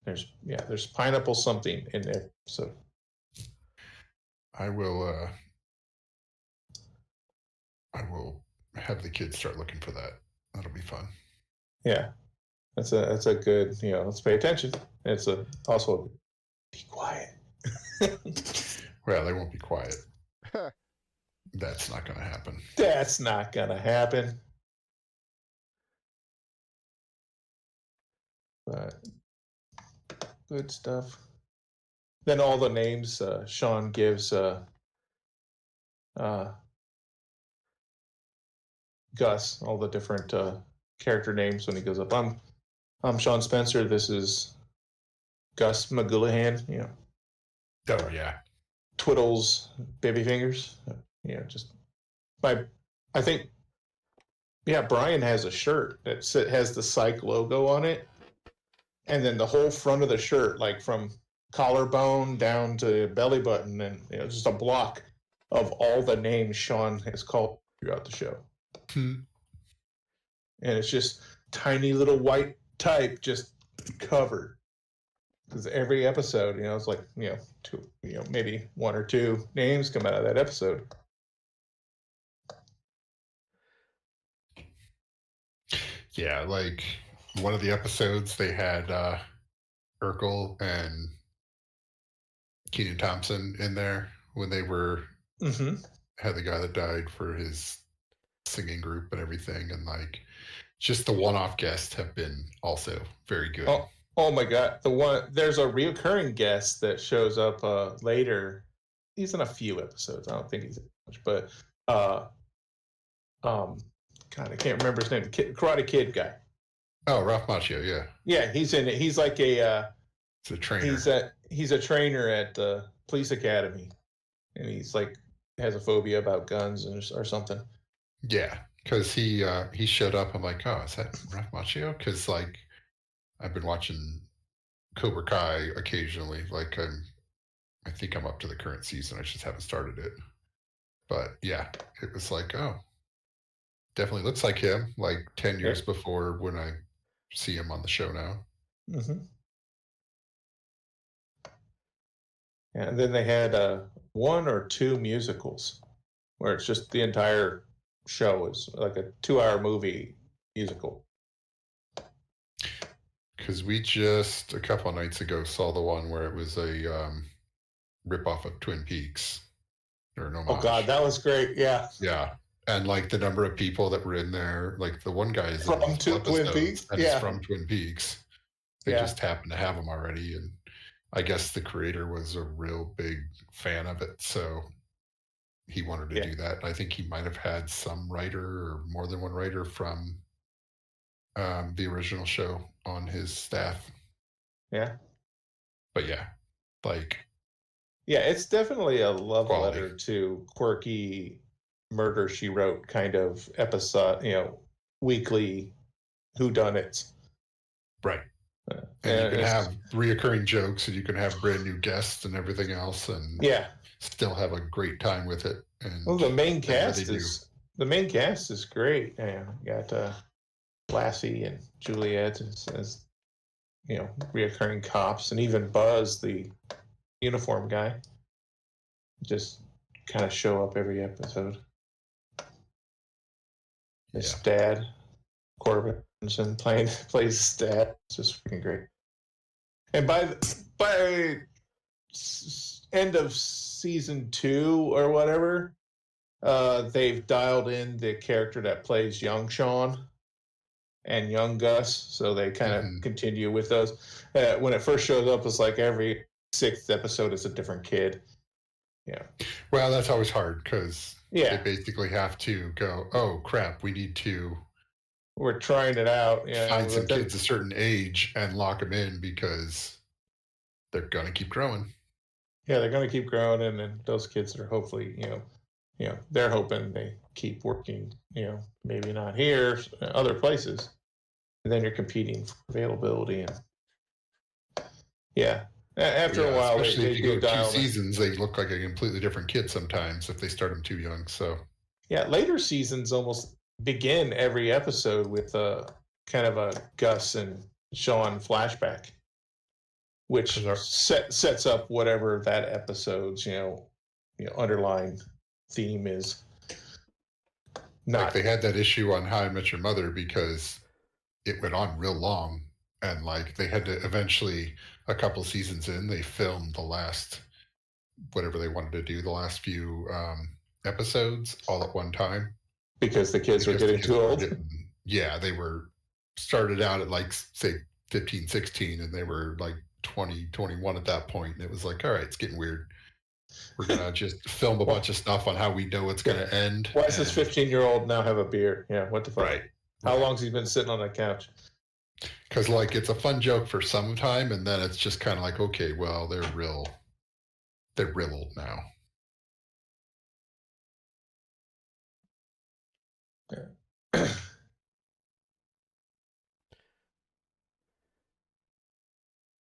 There's pineapple something in there. So I will have the kids start looking for that. That'll be fun. yeah, that's a good. Let's pay attention. It's also be quiet. Well, they won't be quiet. That's not going to happen. That's not gonna happen. But good stuff. Then all the names Sean gives Gus, all the different character names when he goes up. I'm Sean Spencer. This is Gus McGullahan. Oh, yeah. Twiddles, baby fingers. Just I think. Yeah, Brian has a shirt that has the Psych logo on it, and then the whole front of the shirt, like from collarbone down to belly button, and just a block of all the names Sean has called throughout the show. Hmm. And it's just tiny little white type just covered. Because every episode, it's like, two, maybe one or two names come out of that episode. Yeah, like one of the episodes they had Urkel and Kenan Thompson in there when they were Mm-hmm. had the guy that died for his singing group and everything, and like just the one-off guests have been also very good. Oh my god, there's a reoccurring guest that shows up later. He's in a few episodes. I don't think he's in much, but God, I can't remember his name. The Karate Kid guy. Oh, Ralph Macchio, yeah. Yeah, he's in it. He's like a He's a trainer. He's a trainer at the police academy, and he's like has a phobia about guns or something. Yeah, because he showed up. I'm like, oh, is that Ralph Macchio? Because like I've been watching Cobra Kai occasionally. Like I think I'm up to the current season. I just haven't started it. But yeah, it was like, oh, definitely looks like him. Like 10 years before when I see him on the show now. Mm-hmm. And then they had 1 or 2 musicals where it's just the entire show is like a 2-hour movie musical. Because we just a couple of nights ago saw the one where it was a ripoff of Twin Peaks or an homage. Oh God, that was great! Yeah, yeah, and like the number of people that were in there, like the one guy is from Twin Peaks, and he's from Twin Peaks. They just happened to have him already, and I guess the creator was a real big fan of it, so he wanted to do that. I think he might have had some writer or more than one writer from the original show on his staff. Yeah. But yeah, like. Yeah, it's definitely a love letter to quirky Murder, She Wrote kind of episode, weekly whodunits. Right. And you can have reoccurring jokes, and you can have brand new guests and everything else, and still have a great time with it. And well, the main cast is great. You got Lassie and Juliet as reoccurring cops, and even Buzz, the uniform guy, just kind of show up every episode. His dad, Corbin, plays his dad. It's just freaking great. And by end of season 2 or whatever, they've dialed in the character that plays young Sean and young Gus, so they kind of continue with those. When it first shows up, it's like every 6th episode is a different kid. Yeah. Well, that's always hard because they basically have to go, oh crap, we're trying it out. Find some kids a certain age and lock them in because they're gonna keep growing. Yeah, they're gonna keep growing, and then those kids are hopefully, they're hoping they keep working. Maybe not here, other places, and then you're competing for availability and After a while, especially if you go 2 seasons, they look like a completely different kid sometimes if they start them too young. So later seasons almost begin every episode with kind of a Gus and Sean flashback, which sets up whatever that episode's underlying theme is. Like they had that issue on How I Met Your Mother because it went on real long, and like they had to eventually, a couple seasons in, they filmed the last whatever they wanted to do, the last few episodes all at one time because the kids were getting too old. They were started out at like say 15, 16, and they were like 20, 21 at that point, and it was like, all right, it's getting weird. We're gonna just film a bunch of stuff on how we know it's gonna end. Why does this 15-year-old now have a beer? Yeah, what the fuck? Right. How long's he been sitting on that couch? Because like it's a fun joke for some time, and then it's just kind of like, okay, well, they're real old now. Yeah.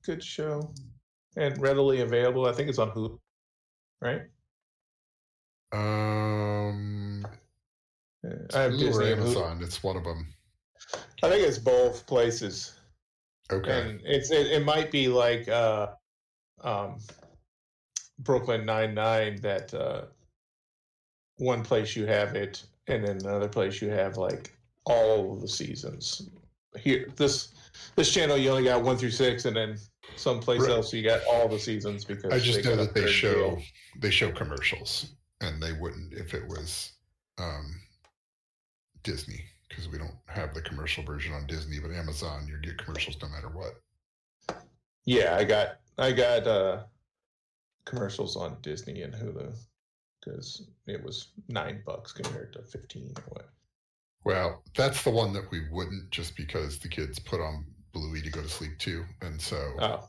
Good show, and readily available. I think it's on Hulu, right? I have Disney or Amazon. It's one of them. I think it's both places. Okay. And it might be like Brooklyn Nine-Nine, that one place you have it, and then another place you have like all of the seasons. Here, this channel you only got 1 through 6, and then someplace else you got all the seasons because I just know that they show commercials. and they wouldn't if it was Disney, because we don't have the commercial version on Disney, but Amazon, you get commercials no matter what. Yeah, I got commercials on Disney and Hulu because it was $9 compared to 15 or what. Well, that's the one that we wouldn't, just because the kids put on Bluey to go to sleep too, and so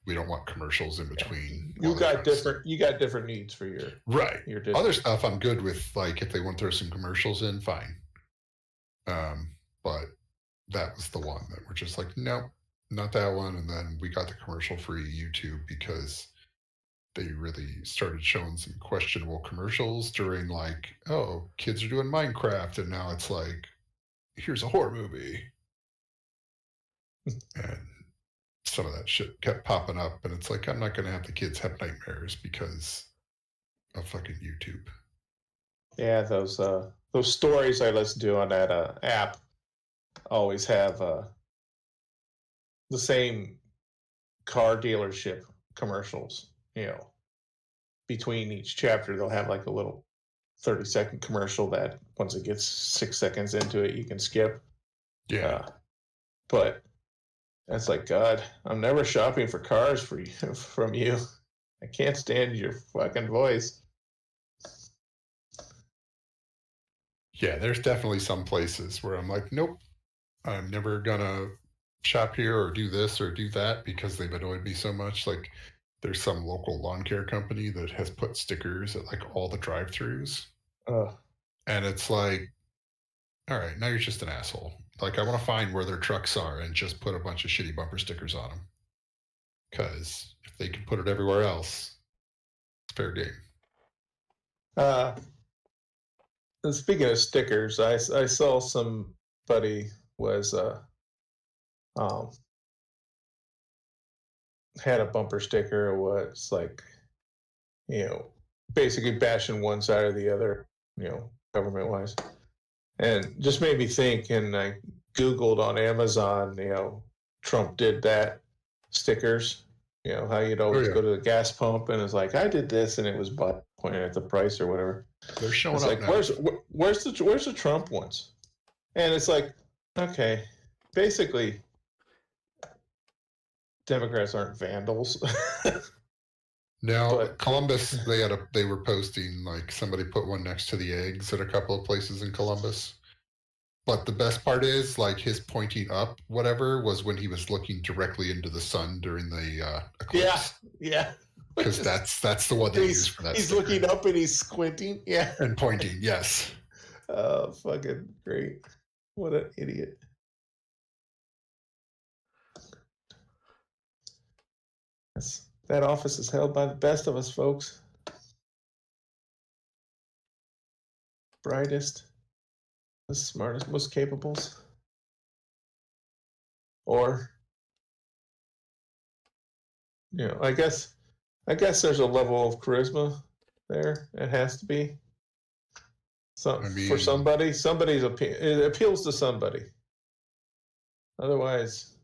we don't want commercials in between. You got different needs for your your Disney. Other stuff I'm good with, like if they want to throw some commercials in, fine. But that was the one that we're just like, nope, not that one. And then we got the commercial-free YouTube because they really started showing some questionable commercials during, like, oh, kids are doing Minecraft, and now it's like, here's a horror movie. And some of that shit kept popping up, and it's like, I'm not going to have the kids have nightmares because of fucking YouTube. Yeah, those stories I listen to on that app always have the same car dealership commercials. You know, between each chapter, they'll have like a little 30-second commercial that once it gets 6 seconds into it, you can skip. Yeah. But that's like, God, I'm never shopping for cars from you. I can't stand your fucking voice. Yeah, there's definitely some places where I'm like, nope, I'm never gonna shop here or do this or do that because they've annoyed me so much. Like, there's some local lawn care company that has put stickers at like all the drive-throughs, and it's like, all right, now you're just an asshole. Like, I want to find where their trucks are and just put a bunch of shitty bumper stickers on them, because if they can put it everywhere else, it's fair game. Speaking of stickers, I saw somebody was had a bumper sticker or what's like, you know, basically bashing one side or the other, you know, government wise, and just made me think. And I Googled on Amazon, you know, Trump did that stickers. You know how you'd always go to the gas pump and it's like, I did this, and it was pointing at the price or whatever. They're showing it's up like, now. where's the Trump ones? And it's like, okay, basically, Democrats aren't vandals. Now, Columbus, they were posting, like, somebody put one next to the eggs at a couple of places in Columbus. But the best part is, like, his pointing up, whatever, was when he was looking directly into the sun during the eclipse. Yeah. Because that's the one they use for that. He's sticker. Looking up and he's squinting. Yeah. And pointing, yes. Oh, fucking great. What an idiot. That office is held by the best of us, folks. Brightest, the smartest, most capables. Or, you know, I guess there's a level of charisma there. It has to be. For somebody, it appeals to somebody. Otherwise,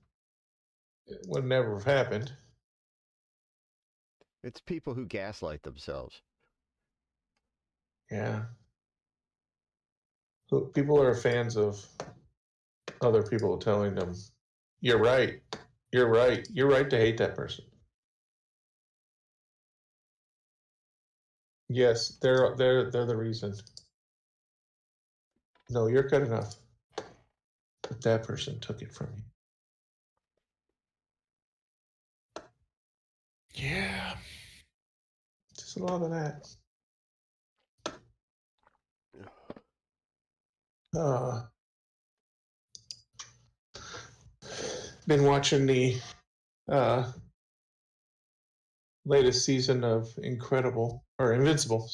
it would never have happened. It's people who gaslight themselves. Yeah. People are fans of other people telling them, "You're right. You're right. You're right to hate that person." Yes, they're the reason. No, you're good enough. But that person took it from you. Yeah. Just a lot of that. Been watching the latest season of Invincible. Sorry, Invincible.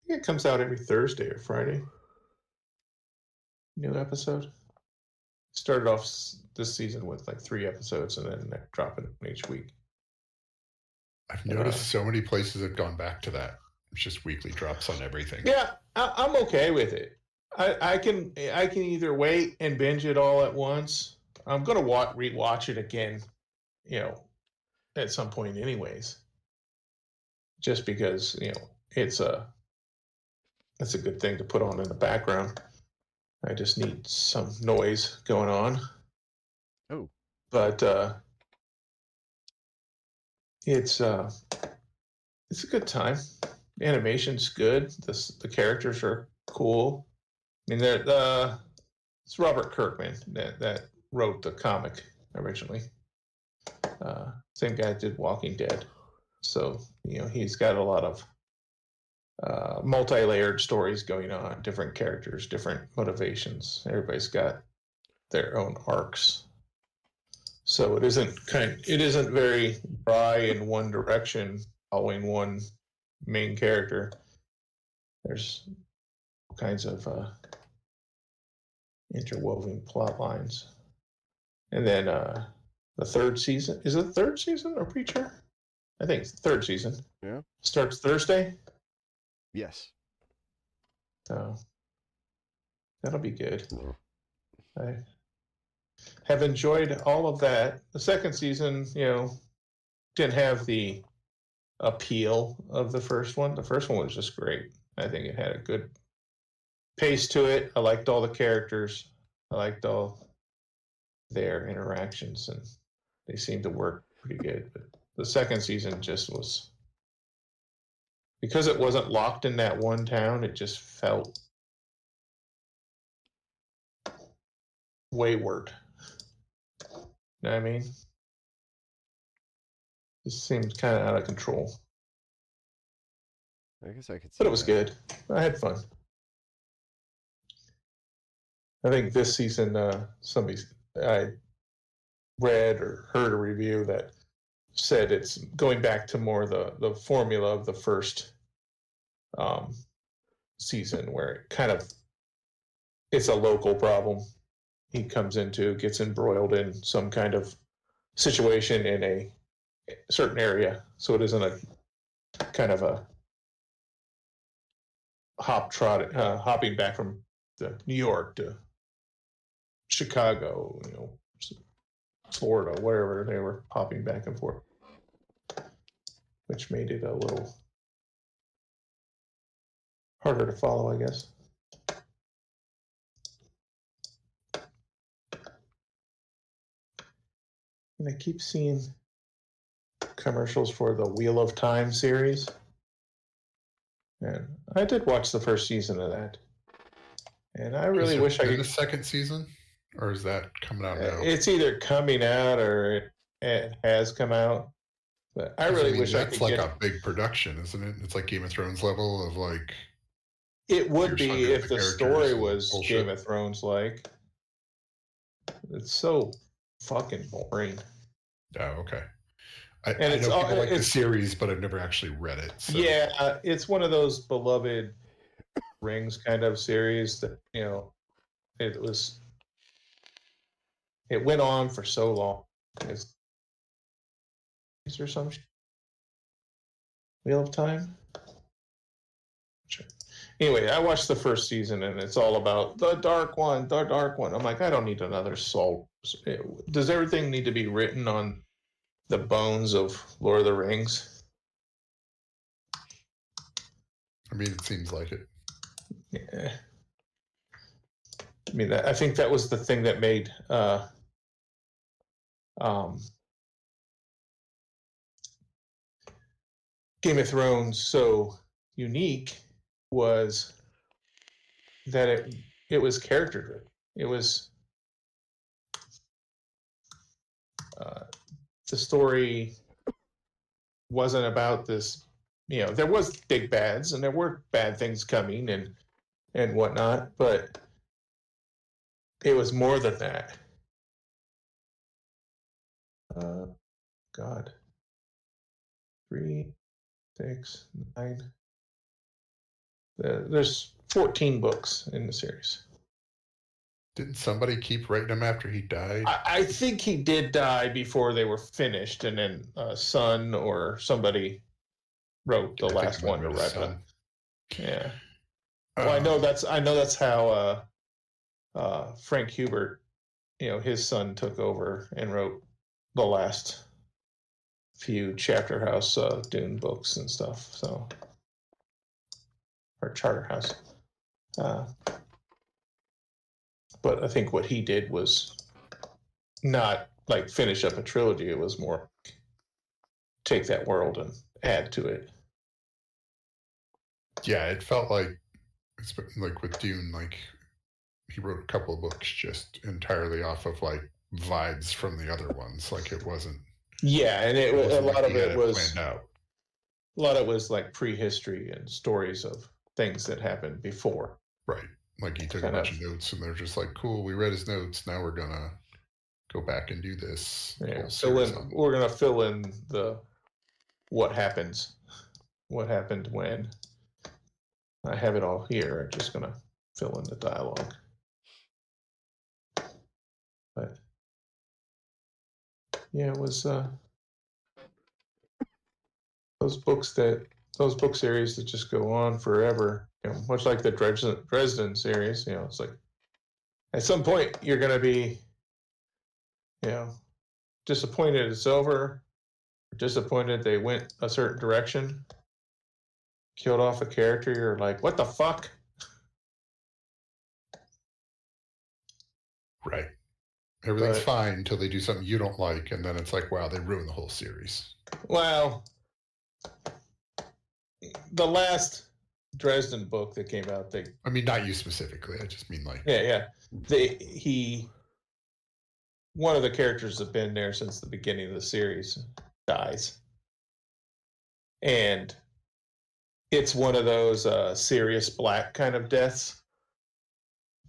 I think it comes out every Thursday or Friday. New episode. Started off this season with like 3 episodes, and then they're dropping each week. I've noticed so many places have gone back to that. It's just weekly drops on everything. Yeah, I'm okay with it. I can either wait and binge it all at once. I'm gonna rewatch it again, you know, at some point, anyways. just because it's a good thing to put on in the background. I just need some noise going on. Oh, But it's a good time. Animation's good. The characters are cool. I mean, it's Robert Kirkman that wrote the comic originally. Same guy did Walking Dead, so he's got a lot of multi-layered stories going on, different characters, different motivations. Everybody's got their own arcs, so it isn't very dry in one direction, following one main character. There's all kinds of interwoven plot lines, and then the third season, is it third season or Preacher? I think it's the third season. Yeah. Starts Thursday. yes. So that'll be good. Well, I have enjoyed all of that. The second season, didn't have the appeal of the first one. The first one was just great. I think it had a good pace to it. I liked all the characters. I liked all their interactions, and they seemed to work pretty good. But the second season just was, because it wasn't locked in that one town, it just felt wayward. You know what I mean? It seemed kind of out of control. I guess I could see But it was that. good. I had fun. I think this season, I read or heard a review that said it's going back to more the formula of the first season, where it kind of, it's a local problem. He comes into, gets embroiled in some kind of situation in a certain area, so it isn't a kind of a hopping back from New York to Chicago, Florida, wherever they were hopping back and forth, which made it a little harder to follow, I guess. And I keep seeing commercials for the Wheel of Time series. And I did watch the first season of that. And I really wish I could. The second season, or is that coming out now? It's either coming out or it has come out. But I really wish I could. That's like a big production, isn't it? It's like Game of Thrones level of like. It would be here's if the the story characters and was bullshit. Game of Thrones like. It's so fucking boring. Oh, okay. And I it's know all- people like the it's- series, but I've never actually read it. So. Yeah, it's one of those beloved Rings kind of series that it went on for so long. Is there some Wheel of Time? Sure. Anyway, I watched the first season, and it's all about the Dark One, the Dark One. I'm like, I don't need another soul. Does everything need to be written on the bones of Lord of the Rings? I mean, it seems like it. Yeah. I mean, I think that was the thing that made Game of Thrones so unique, was that it was character driven. It was the story wasn't about this. There was big bads, and there were bad things coming and whatnot, but it was more than that. God. 3, 6, 9. There's 14 books in the series. Didn't somebody keep writing them after he died? I think he did die before they were finished, and then a son or somebody wrote the I think last it might one to have been his wrap it. son. Yeah. Well, I know that's how Frank Hubert, his son took over and wrote the last few Chapter House Dune books and stuff. So, or Charterhouse. But I think what he did was not like finish up a trilogy. It was more take that world and add to it. Yeah, it felt like it's like with Dune, like he wrote a couple of books just entirely off of like vibes from the other ones. Like it wasn't. Yeah, and it a wasn't lot like of he had it was planned out. a lot of it was like prehistory and stories of things that happened before. Right. Like he took Kind a bunch of. of notes and they're just like, cool, we read his notes. Now we're gonna go back and do this Yeah, whole series on. we're gonna fill in the what happened when. I have it all here. I'm just gonna fill in the dialogue. But yeah, it was those book series that just go on forever. You know, much like the Dresden series. You know, it's like at some point you're gonna be, you know, disappointed it's over, disappointed they went a certain direction, killed off a character. You're like, what the fuck? Right. Everything's fine until they do something you don't like, and then it's like, wow, they ruined the whole series. Well, the last Dresden book that came out, I mean, not you specifically. I just mean like. Yeah. One of the characters have been there since the beginning of the series dies, and it's one of those Sirius Black kind of deaths.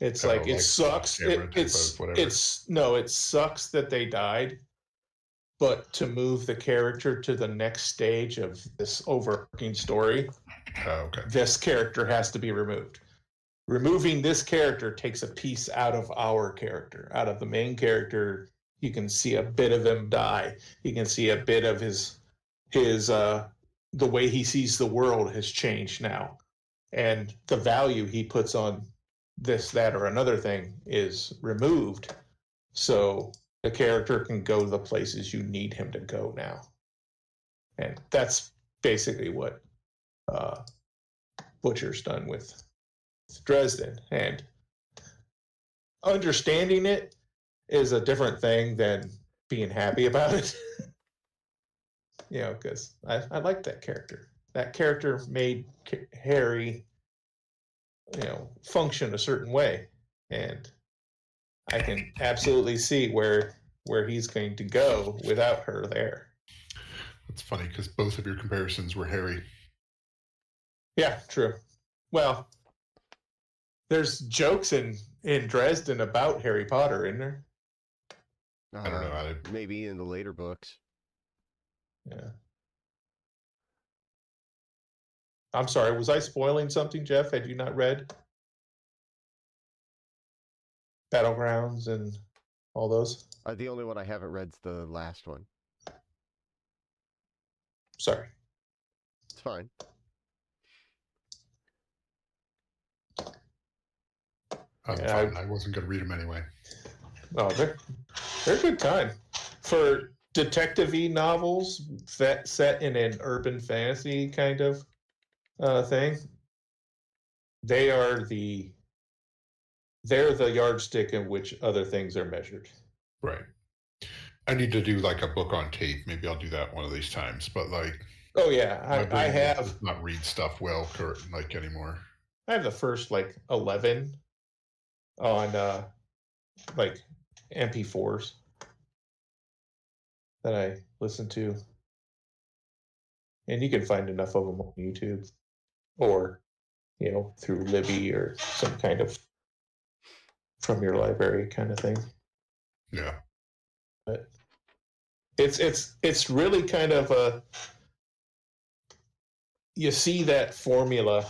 It's like it sucks. It sucks that they died, but to move the character to the next stage of this overarching story, this character has to be removed. Removing this character takes a piece out of our character, out of the main character. You can see a bit of him die. You can see a bit of his the way he sees the world has changed now, and the value he puts on this, that, or another thing is removed, so the character can go to the places you need him to go now. And that's basically what Butcher's done with Dresden. And understanding it is a different thing than being happy about it. You know, because I like that character. That character made Harry, you know, function a certain way, and I can absolutely see where he's going to go without her there. It's funny because both of your comparisons were Harry. Yeah, true. Well, there's jokes in Dresden about Harry Potter, isn't there? I don't know. Maybe in the later books. Yeah. I'm sorry, was I spoiling something, Jeff? Had you not read Battlegrounds and all those? The only one I haven't read's the last one. Sorry. It's fine. I'm fine. I wasn't going to read them anyway. Oh, they're a good time. For detective-y novels set in an urban fantasy kind of thing, they're the yardstick in which other things are measured. Right. I need to do like a book on tape. Maybe I'll do that one of these times. But like, oh yeah, I have not read stuff well like anymore. I have the first like 11 on like MP4s that I listen to, and you can find enough of them on YouTube or, you know, through Libby or some kind of from your library kind of thing. Yeah. But it's really kind of a, you see that formula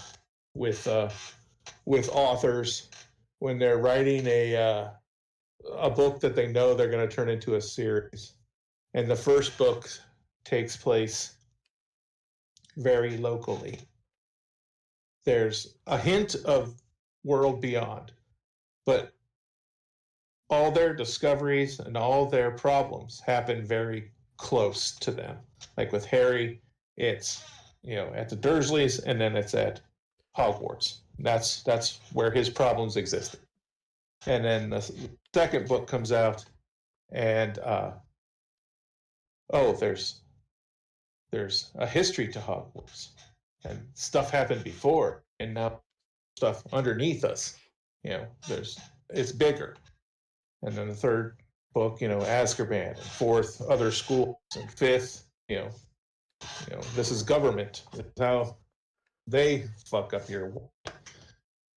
with authors when they're writing a book that they know they're going to turn into a series, and the first book takes place very locally. There's a hint of world beyond, but all their discoveries and all their problems happen very close to them. Like with Harry, it's at the Dursleys, and then it's at Hogwarts. That's where his problems existed. And then the second book comes out, and there's a history to Hogwarts, and stuff happened before, and now stuff underneath us. It's bigger. And then the third book, Azkaban, and fourth, other schools, and fifth, this is government. This is how they fuck up your world.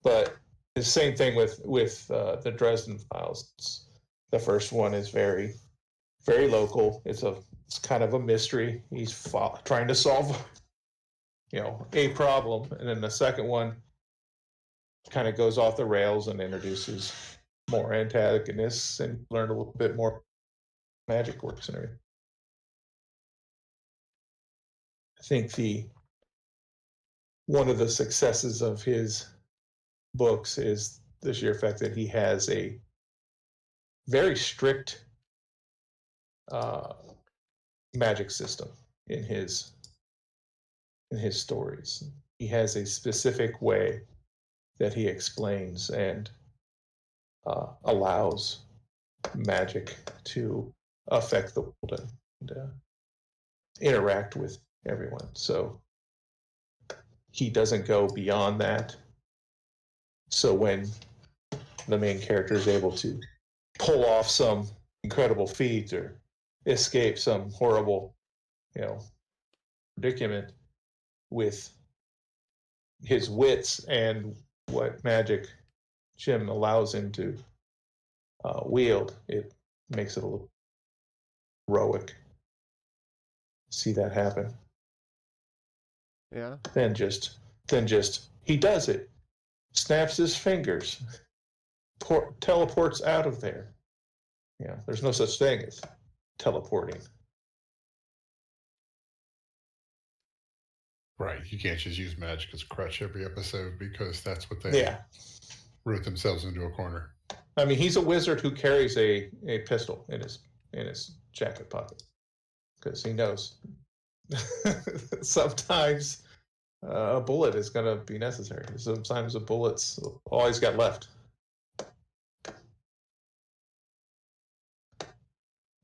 But the same thing with the Dresden Files. The first one is very, very local. It's kind of a mystery. He's trying to solve, a problem, and then the second one kind of goes off the rails and introduces more antagonists and learn a little bit more magic works and everything. I think one of the successes of his books is the sheer fact that he has a very strict magic system in his stories. He has a specific way that he explains and allows magic to affect the world and interact with everyone. So he doesn't go beyond that. So when the main character is able to pull off some incredible feat or escape some horrible, predicament with his wits and what magic Jim allows him to wield, it makes it a little heroic. See that happen. Yeah. Then just he does it. Snaps his fingers. Teleports out of there. There's no such thing as teleporting. Right. You can't just use magic as a crutch every episode because that's what they wrote themselves into a corner. I mean, he's a wizard who carries a pistol in his jacket pocket because he knows sometimes a bullet is going to be necessary. Sometimes a bullet's all he's got left.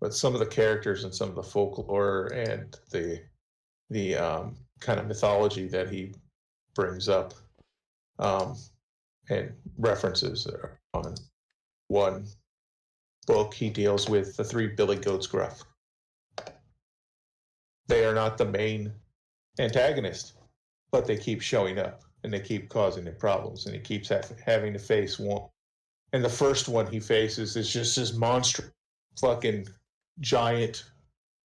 But some of the characters and some of the folklore and the kind of mythology that he brings up and references are on one book. He deals with the 3 Billy Goats Gruff. They are not the main antagonist, but they keep showing up and they keep causing him problems, and he keeps having to face one. And the first one he faces is just this monster fucking giant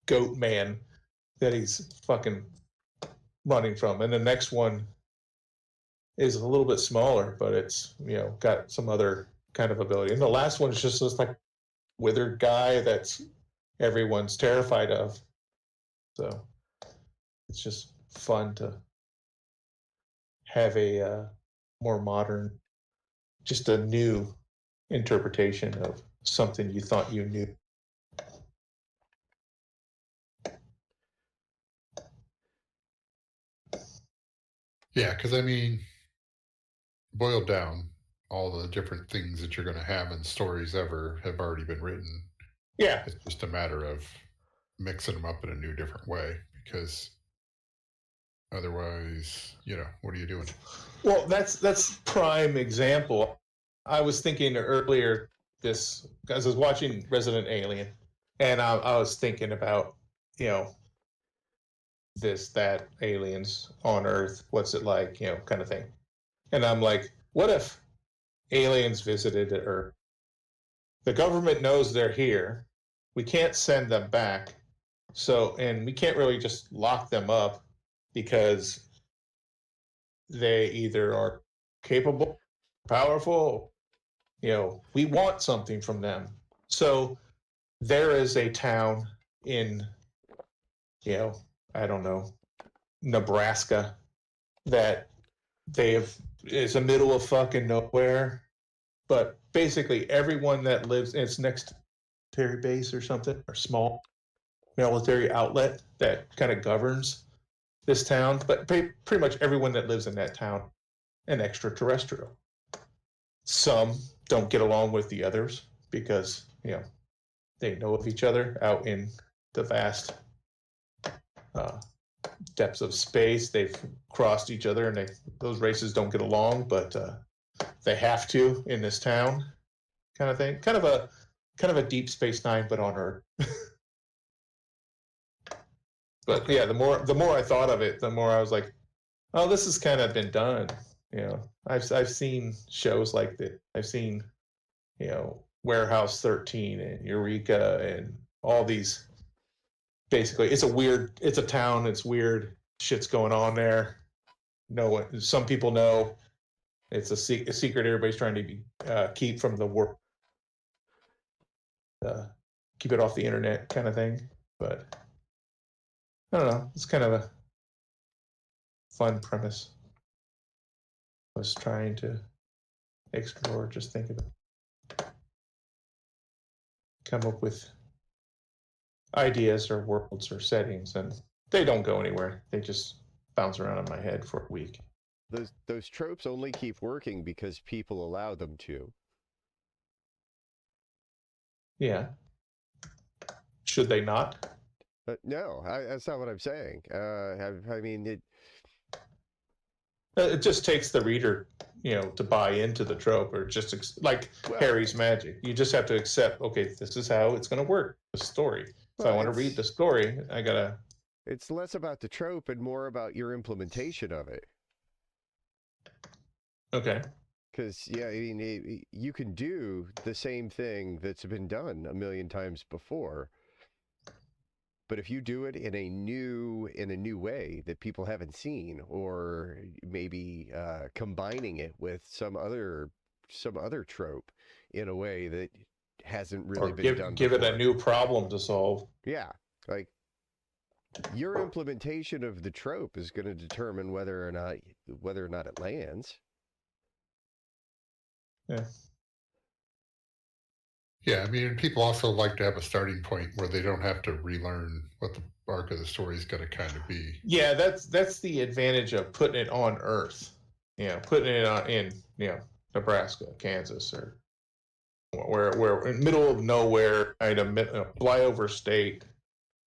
goat man that he's fucking running from. And the next one is a little bit smaller, but it's, got some other kind of ability. And the last one is just this like withered guy that's everyone's terrified of. So it's just fun to have a more modern, just a new interpretation of something you thought you knew. Yeah, because I mean, boiled down, all the different things that you're going to have in stories ever have already been written. Yeah. It's just a matter of mixing them up in a new, different way, because otherwise, what are you doing? Well, that's prime example. I was thinking earlier this, because I was watching Resident Alien, and I was thinking about, that aliens on Earth, what's it like, kind of thing. And I'm like, what if aliens visited Earth? The government knows they're here. We can't send them back. And we can't really just lock them up because they either are capable, powerful, we want something from them. So there is a town in, I don't know, Nebraska that it's the middle of fucking nowhere, but basically everyone that lives, it's next to military base or something, or small, military outlet that kind of governs this town, but pretty much everyone that lives in that town an extraterrestrial. Some don't get along with the others because, they know of each other out in the vast depths of space. They've crossed each other, and those races don't get along, but they have to in this town, kind of thing. Kind of a Deep Space Nine, but on Earth. But yeah, the more I thought of it, the more I was like, oh, this has kind of been done. I've seen shows like that. I've seen, Warehouse 13 and Eureka and all these. Basically, it's a town. It's weird. Shit's going on there. Some people know. It's a secret everybody's trying to keep from the world. Keep it off the internet kind of thing. But I don't know. It's kind of a fun premise. I was trying to explore, just think about it. Come up with ideas or worlds or settings, and they don't go anywhere. They just bounce around in my head for a week. Those tropes only keep working because people allow them to. Yeah. Should they not? No, that's not what I'm saying. I mean, it just takes the reader, to buy into the trope, or just like Harry's Magic. You just have to accept, okay, this is how it's going to work. The story. If I want to read the story, I gotta. It's less about the trope and more about your implementation of it. Okay. Because you can do the same thing that's been done a million times before, but if you do it in a new way that people haven't seen, or maybe combining it with some other trope in a way that hasn't really been done give before. it a new problem to solve. Yeah, like your implementation of the trope is going to determine whether or not it lands. Yeah. Yeah, I mean, people also like to have a starting point where they don't have to relearn what the arc of the story is going to kind of be. Yeah, that's the advantage of putting it on Earth. Putting it in Nebraska, Kansas, or where in middle of nowhere, kind of flyover state,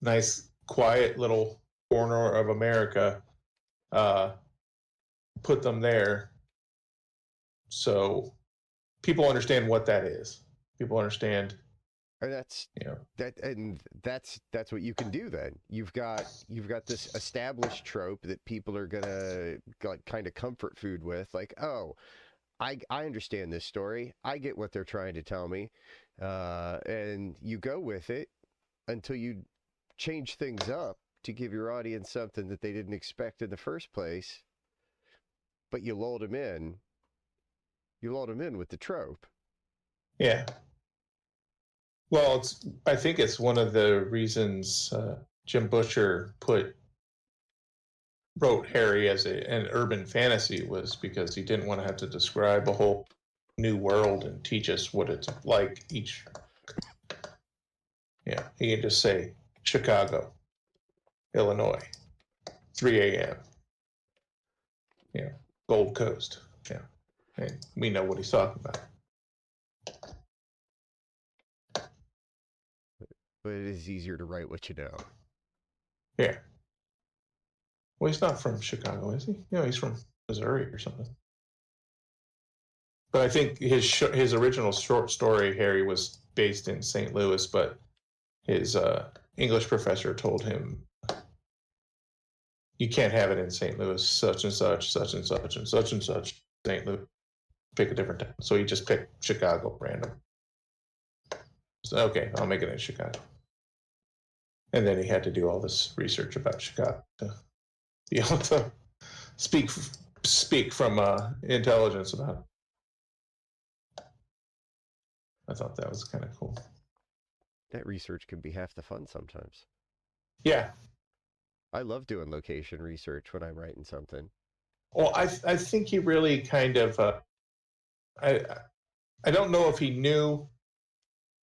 nice quiet little corner of America. Put them there, so people understand what that is. People understand. And that's what you can do then. You've got this established trope that people are gonna kind of comfort food with, like, oh, I understand this story. I get what they're trying to tell me. And you go with it until you change things up to give your audience something that they didn't expect in the first place. But you lulled them in. You lulled them in with the trope. Yeah. Well, I think it's one of the reasons Jim Butcher wrote Harry as an urban fantasy, was because he didn't want to have to describe a whole new world and teach us what it's like each. Yeah, he can just say Chicago, Illinois, 3 a.m. Yeah, Gold Coast. Yeah, and we know what he's talking about. But it is easier to write what you know. Yeah. Well, he's not from Chicago, is he? No, he's from Missouri or something. But I think his original short story, Harry, was based in St. Louis, but his English professor told him, you can't have it in St. Louis, such and such, such and such, and such and such, St. Louis. Pick a different town. So he just picked Chicago random. So, okay, I'll make it in Chicago. And then he had to do all this research about Chicago to be able to speak from intelligence about it. I thought that was kind of cool. That research can be half the fun sometimes. Yeah. I love doing location research when I'm writing something. Well, I think he really kind of I don't know if he knew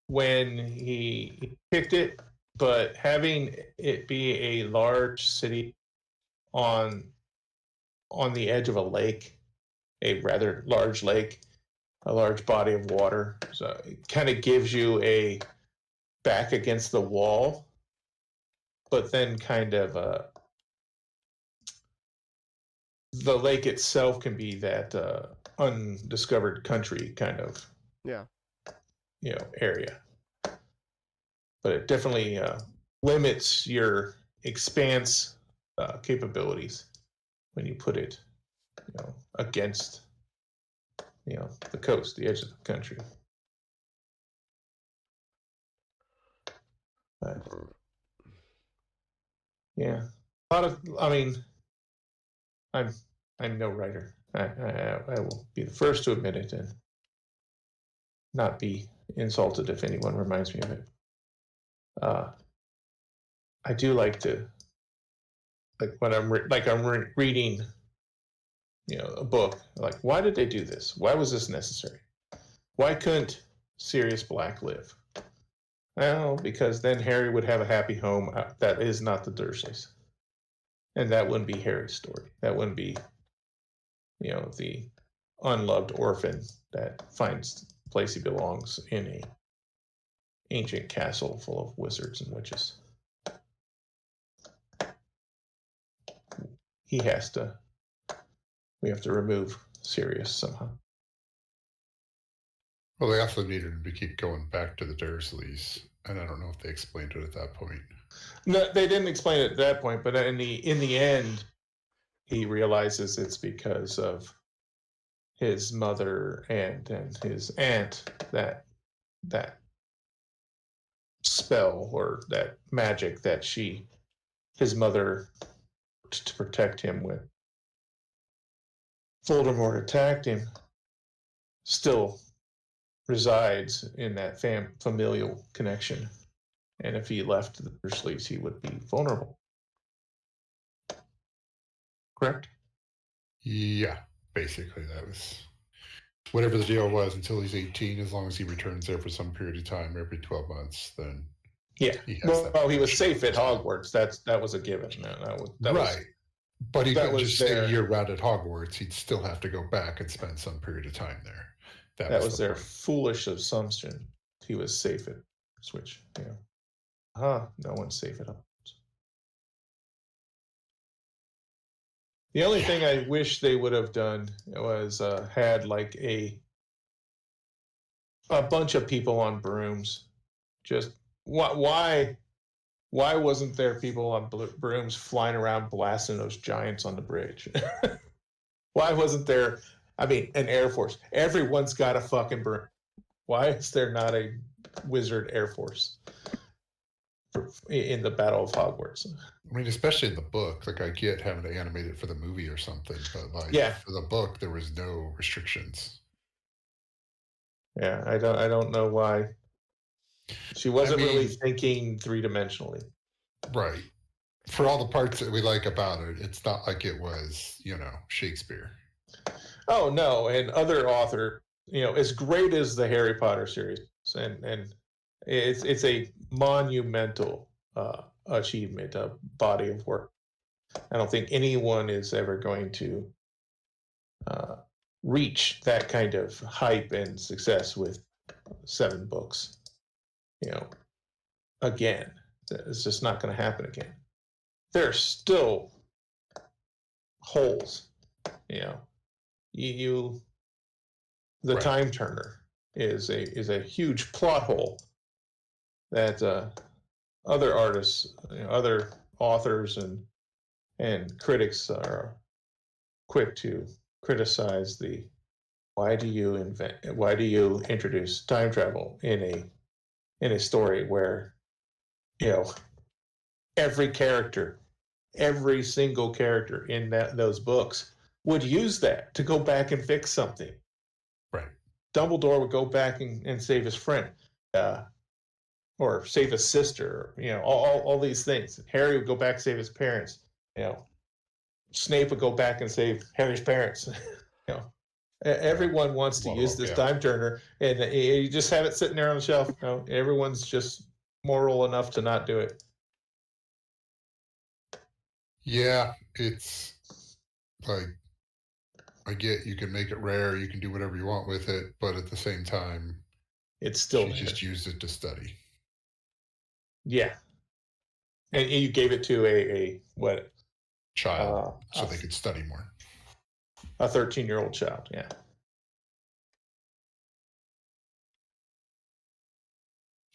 when he picked it, but having it be a large city on the edge of a lake, a rather large lake, a large body of water, so it kind of gives you a back against the wall, but then kind of the lake itself can be that undiscovered country kind of area, but it definitely limits your expanse capabilities when you put it against the coast, the edge of the country. But, yeah, a lot of. I mean, I'm no writer. I will be the first to admit it and not be insulted if anyone reminds me of it. I do like to, like when I'm reading, a book. Like, why did they do this? Why was this necessary? Why couldn't Sirius Black live? Well, because then Harry would have a happy home. That is not the Dursleys. And that wouldn't be Harry's story. That wouldn't be, the unloved orphan that finds the place he belongs in a ancient castle full of wizards and witches. We have to remove Sirius somehow. Well, they also needed him to keep going back to the Dursleys, and I don't know if they explained it at that point. No, they didn't explain it at that point, but in the end, he realizes it's because of his mother and his aunt that spell or that magic that his mother to protect him when Voldemort attacked him still resides in that familial connection. And if he left the Dursleys, he would be vulnerable. Correct? Yeah, basically that was whatever the deal was until he's 18. As long as he returns there for some period of time, every 12 months, then yeah. He was safe at Hogwarts. That was a given. That right. Was, but he couldn't just stay year-round at Hogwarts. He'd still have to go back and spend some period of time there. That was their foolish assumption. He was safe at Switch. No one's safe at Hogwarts. The only thing I wish they would have done was had like a bunch of people on brooms. Just why wasn't there people on brooms flying around blasting those giants on the bridge? Why wasn't there? I mean, an Air Force. Everyone's got a fucking broom. Why is there not a wizard Air Force in the Battle of Hogwarts? I mean, especially in the book. Like, I get having to animate it for the movie or something, but for the book, there was no restrictions. Yeah, I don't know why. She wasn't really thinking three-dimensionally. Right. For all the parts that we like about it, it's not like it was, Shakespeare. Oh no, and other author, as great as the Harry Potter series, and it's a monumental achievement, a body of work. I don't think anyone is ever going to reach that kind of hype and success with 7 books. Again, it's just not going to happen again. There's still holes, the right. Time Turner is a huge plot hole that other artists, other authors and critics are quick to criticize why do you introduce time travel in a story where every single character in those books would use that to go back and fix something. Right. Dumbledore would go back and save his friend, or save his sister. All these things. Harry would go back and save his parents. Snape would go back and save Harry's parents. Everyone wants to use this time turner, and you just have it sitting there on the shelf. Everyone's just moral enough to not do it. Yeah, it's like, I get you can make it rare, you can do whatever you want with it, but at the same time, It's still she there. just used it to study. Yeah. And you gave it to a what? Child, so a- they could study more. A 13-year-old child. Yeah.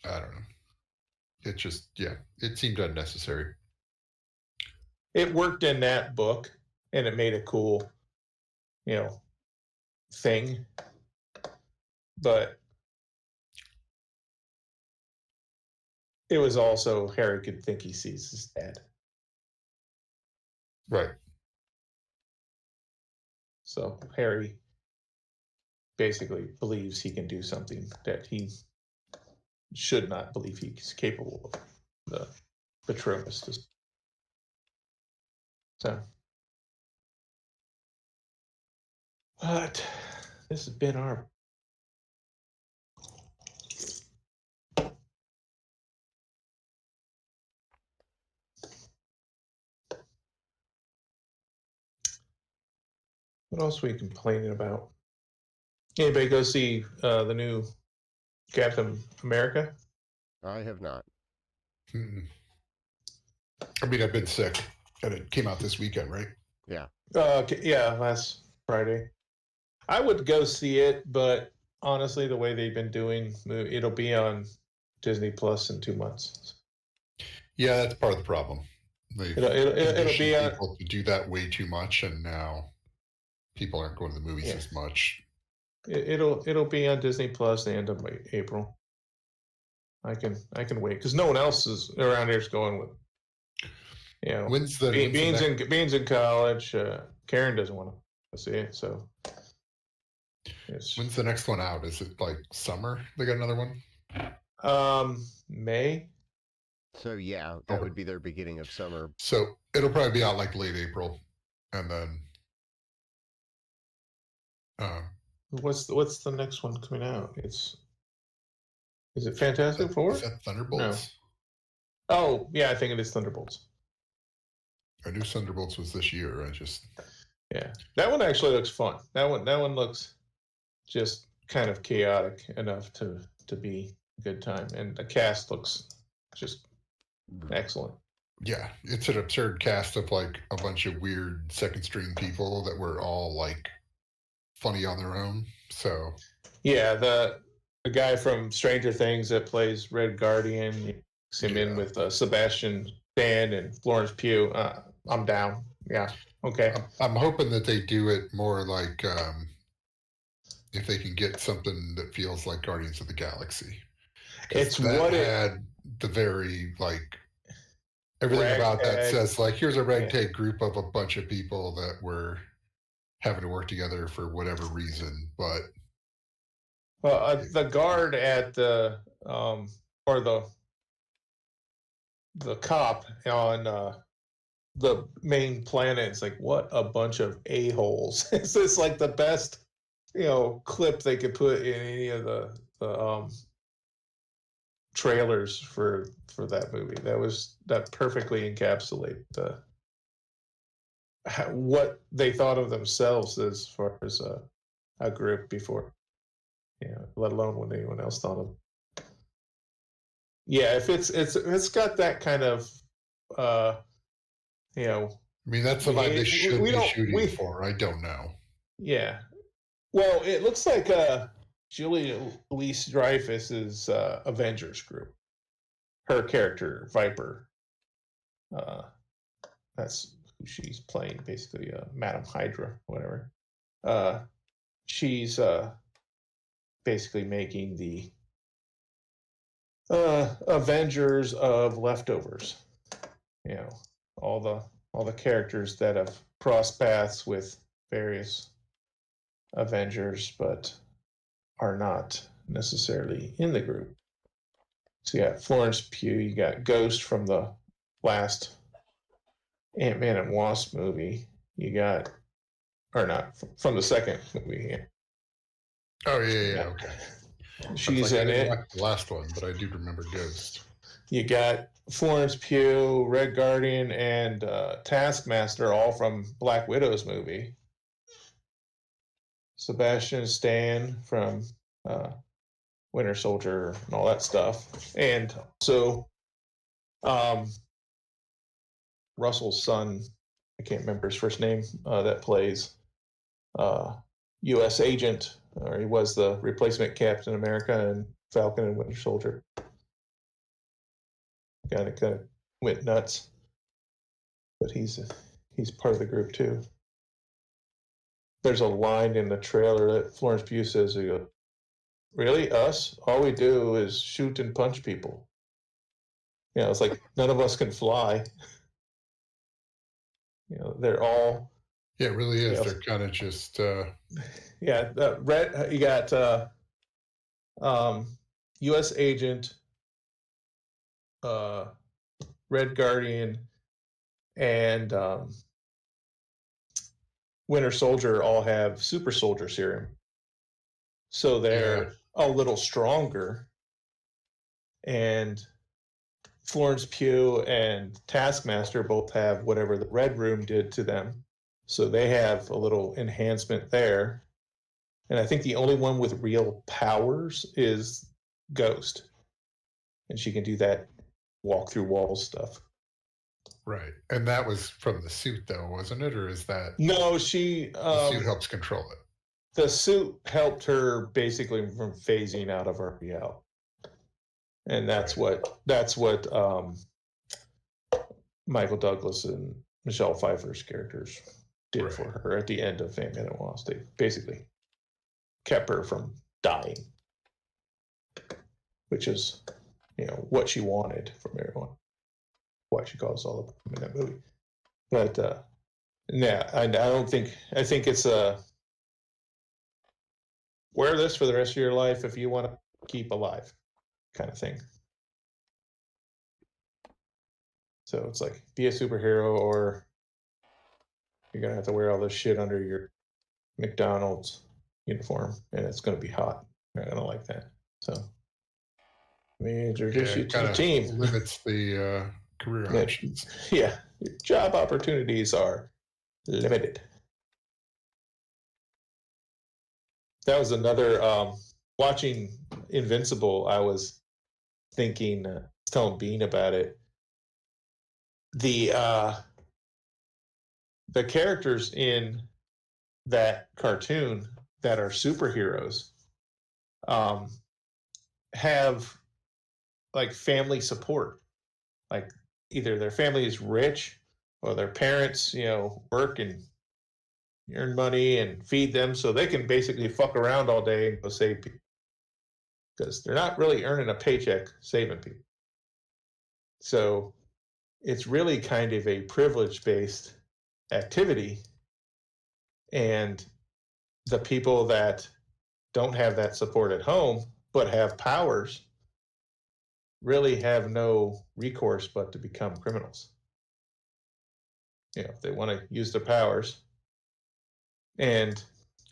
I don't know. It just, yeah, it seemed unnecessary. It worked in that book, and it made a cool, thing. But it was also Harry could think he sees his dad. Right. So Harry basically believes he can do something that he should not believe he's capable of. The Patronus. So, but this has been our. What else are we complaining about? Anybody go see the new Captain America? I have not. Mm-mm. I mean, I've been sick, and it came out this weekend, right? Yeah. Yeah, last Friday. I would go see it, but honestly, the way they've been doing, it'll be on Disney Plus in 2 months. Yeah, that's part of the problem. They've It'll be conditioned on. people to do that way too much, and now people aren't going to the movies as much. It'll be on Disney Plus the end of April. I can wait because no one else is around here is going with. When's the Beans in college. Karen doesn't want to see it, so. When's the next one out? Is it like summer? They got another one? May. So yeah, that would be their beginning of summer. So it'll probably be out like late April, and then. What's the next one coming out? Is it Fantastic Four? Is that Thunderbolts? No. Oh yeah, I think it is Thunderbolts. I knew Thunderbolts was this year. Yeah, that one actually looks fun. That one looks just kind of chaotic enough to be a good time, and the cast looks just excellent. Yeah, it's an absurd cast of like a bunch of weird second string people that were all like funny on their own. So yeah, the guy from Stranger Things that plays Red Guardian, mix him in with Sebastian Stan and Florence Pugh. I'm down. Yeah, okay. I'm hoping that they do it more like if they can get something that feels like Guardians of the Galaxy. It's that what had the very like everything about that says like here's a ragtag group of a bunch of people that were having to work together for whatever reason, but the guard at the or the cop on the main planet is like, what a bunch of a-holes. It's just like the best clip they could put in any of the trailers for that movie. That perfectly encapsulate what they thought of themselves as far as a group before, let alone what anyone else thought of. Yeah, if it's got that kind of, I mean, that's the vibe they should be shooting for. I don't know. Yeah, well, it looks like Julia Louis-Dreyfus's Avengers group. Her character Viper. That's who she's playing, basically, Madam Hydra, whatever. She's basically making the Avengers of leftovers. All the characters that have crossed paths with various Avengers, but are not necessarily in the group. So you got Florence Pugh, you got Ghost from the last Ant-Man and Wasp movie. You got, or not, from the second movie. Yeah. Oh yeah, okay. She's in it. Like the last one, but I do remember Ghost. you got Florence Pugh, Red Guardian, and Taskmaster, all from Black Widow's movie. Sebastian Stan from Winter Soldier and all that stuff. And so Russell's son, I can't remember his first name, that plays U.S. agent, or he was the replacement Captain America and Falcon and Winter Soldier. Kind of went nuts, but he's part of the group too. There's a line in the trailer that Florence Pugh says, he goes, "Really, us? All we do is shoot and punch people." You know, it's like none of us can fly. You know, they're all. Yeah, it really is. You know, they're kind of just. Yeah, Red. You got U.S. agent, Red Guardian, and Winter Soldier all have super soldier serum. So they're a little stronger. And Florence Pugh and Taskmaster both have whatever the Red Room did to them. So they have a little enhancement there. And I think the only one with real powers is Ghost. And she can do that walk through walls stuff. Right. And that was from the suit, though, wasn't it? Or is that. No, the suit helps control it. The suit helped her basically from phasing out of her reality. And that's what Michael Douglas and Michelle Pfeiffer's characters did for her at the end of Ant-Man and Wasp. They basically kept her from dying, which is, you know, what she wanted from everyone. Why she caused all the problem in that movie. But yeah, I think it's wear this for the rest of your life if you want to keep alive, kind of thing. So it's like, be a superhero or you're going to have to wear all this shit under your McDonald's uniform and it's going to be hot. You're not going to like that. So, I mean, introduce you to the team. Limits the career options. Yeah, your job opportunities are limited. That was another, watching Invincible, I was thinking, telling Bean about it. The characters in that cartoon that are superheroes have like family support. Like either their family is rich or their parents, you know, work and earn money and feed them so they can basically fuck around all day and go save people. Because they're not really earning a paycheck saving people. So it's really kind of a privilege-based activity. And the people that don't have that support at home but have powers really have no recourse but to become criminals. You know, if they want to use their powers. And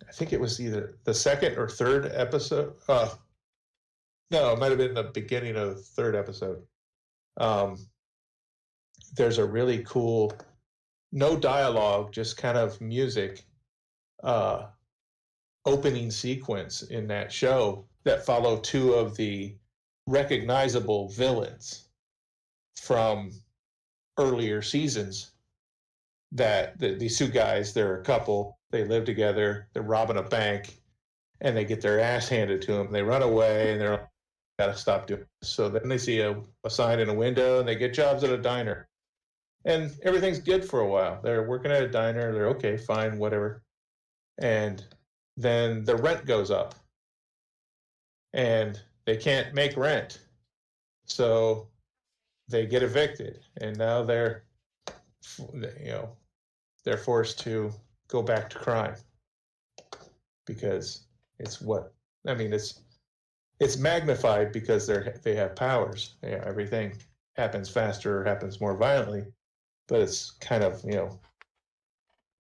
I think it was either the second or third episode. No, it might have been the beginning of the third episode. There's a really cool, no dialogue, just kind of music, opening sequence in that show that follow two of the recognizable villains from earlier seasons. That these two guys, they're a couple, they live together, they're robbing a bank, and they get their ass handed to them. They run away, and they're like, gotta stop doing this. So then they see a sign in a window, and they get jobs at a diner. And everything's good for a while. They're working at a diner, they're okay, fine, whatever. And then the rent goes up. And they can't make rent. So they get evicted. And now they're, you know, they're forced to go back to crime. Because it's it's magnified because they have powers. You know, everything happens faster, happens more violently, but it's kind of, you know,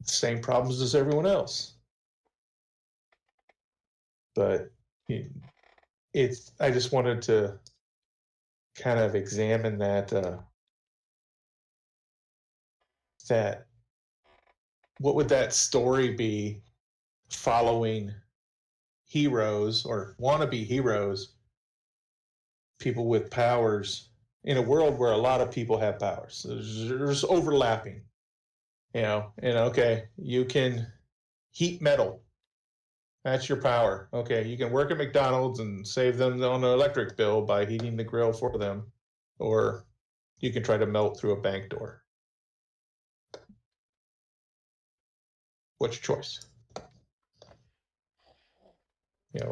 the same problems as everyone else. But I just wanted to kind of examine that that what would that story be following heroes or wannabe heroes, people with powers in a world where a lot of people have powers. There's overlapping, and okay, you can heat metal. That's your power. Okay, you can work at McDonald's and save them on an electric bill by heating the grill for them, or you can try to melt through a bank door. What's your choice?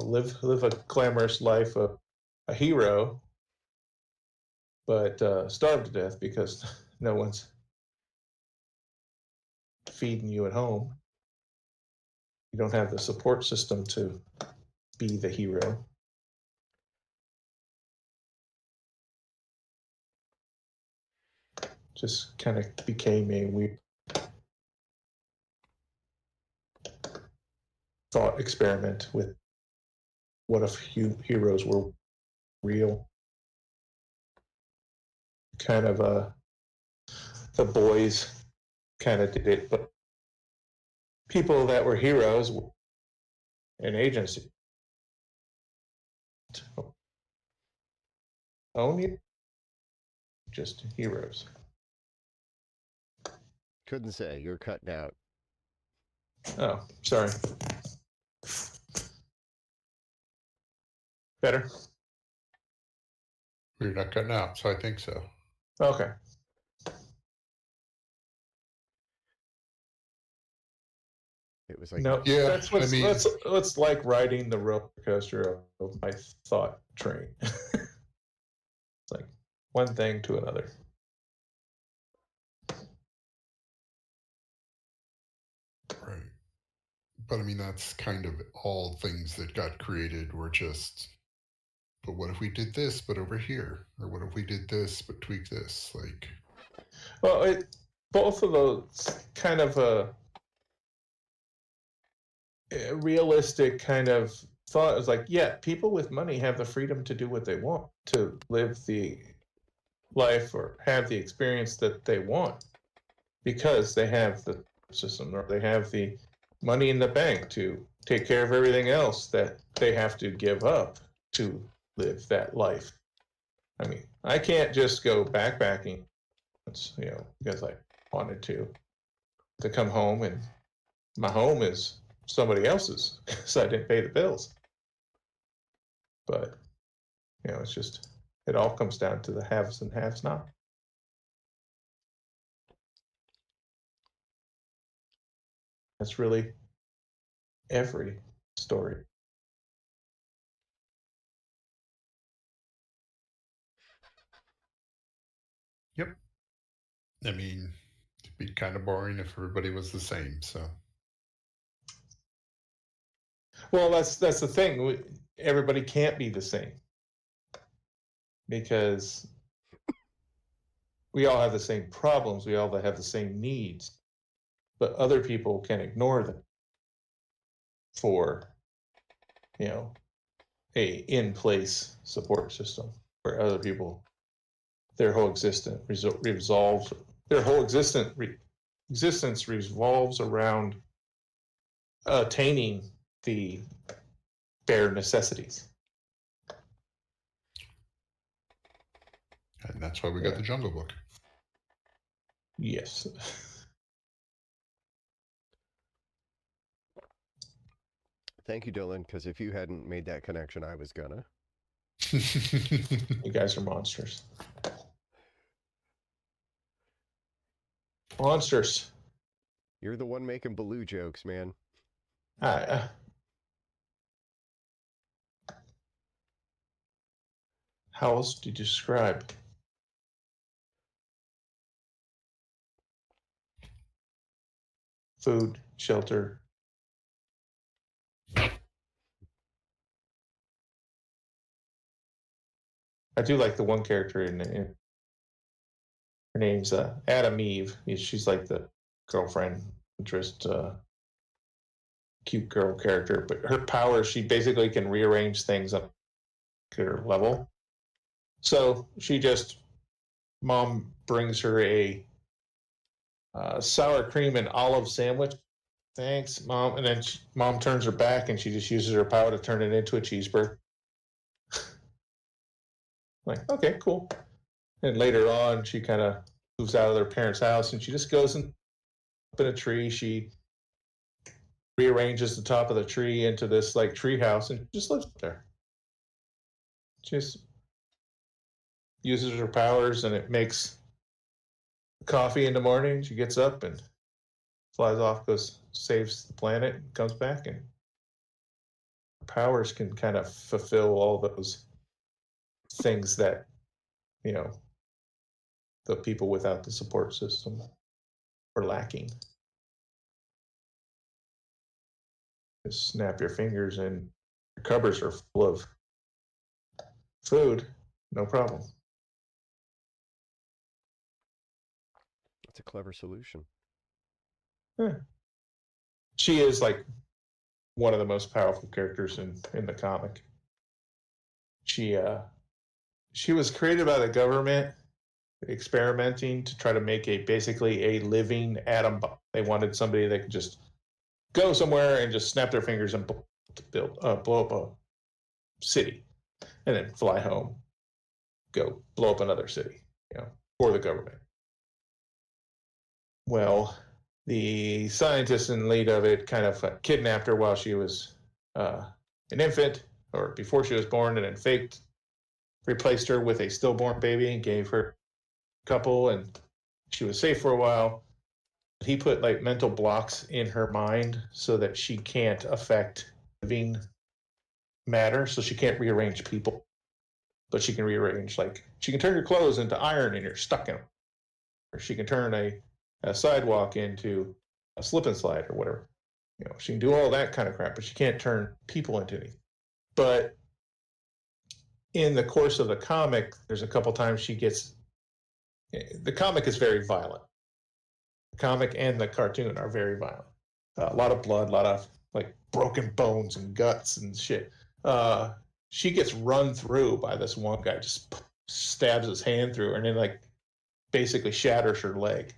Live a glamorous life of a hero, but starve to death because no one's feeding you at home. You don't have the support system to be the hero. Just kind of became a weird thought experiment with what if heroes were real. Kind of the boys kind of did it, but people that were heroes an agency. Only just heroes. Couldn't say. You're cutting out. Oh, sorry. Better? We're not cutting out, so I think so. Okay. It was like, No, Yeah, that's what's I mean- that's like riding the roller coaster of my thought train. It's like one thing to another. Right. But I mean, that's kind of all things that got created were just, but what if we did this, but over here? Or what if we did this, but tweak this? Like, Well, both of those kind of a realistic kind of thought is like, yeah, people with money have the freedom to do what they want, to live the life or have the experience that they want because they have the system or they have the money in the bank to take care of everything else that they have to give up to live that life. I mean, I can't just go backpacking, because I wanted to come home and my home is somebody else's because I didn't pay the bills. But, it's just, it all comes down to the haves and haves not. That's really every story. yep. I mean, it'd be kind of boring if everybody was the same. So, Well, that's the thing. Everybody can't be the same because we all have the same problems. We all have the same needs, but other people can ignore them for, a in-place support system where other people, their whole existence revolves. Their whole existence revolves around attaining the bare necessities. and that's why we got the Jungle Book. Yes. thank you, Dylan, because if you hadn't made that connection, I was gonna. You guys are monsters. Monsters. You're the one making Baloo jokes, man. How else do you describe? Food, shelter. I do like the one character in her name's Adam Eve. She's like the girlfriend, interest, cute girl character. But her power, she basically can rearrange things up to her level. So mom brings her a sour cream and olive sandwich. Thanks, mom. And then mom turns her back and she just uses her power to turn it into a cheeseburger. Like, okay, cool. And later on, she kind of moves out of their parents' house and she just goes up in a tree. She rearranges the top of the tree into this like tree house and just lives there. Just uses her powers and it makes coffee in the morning. She gets up and flies off, saves the planet, and comes back, and powers can kind of fulfill all those things that, you know, the people without the support system are lacking. Just snap your fingers and your cupboards are full of food, no problem. That's a clever solution. Yeah. She is like one of the most powerful characters in the comic. She was created by the government, experimenting to try to make basically a living atom bomb. They wanted somebody that could just go somewhere and just snap their fingers and blow up a city, and then fly home, go blow up another city, for the government. Well, the scientist and lead of it kind of kidnapped her while she was an infant, or before she was born, and then replaced her with a stillborn baby and gave her a couple, and she was safe for a while. He put like mental blocks in her mind so that she can't affect living matter, so she can't rearrange people, but she can rearrange, like she can turn your clothes into iron and you're stuck in them, or she can turn a sidewalk into a slip and slide or whatever. She can do all that kind of crap, but she can't turn people into anything. But in the course of the comic, there's a couple times the comic is very violent. The comic and the cartoon are very violent. A lot of blood, a lot of like broken bones and guts and shit. She gets run through by this one guy, just stabs his hand through her and then like basically shatters her leg.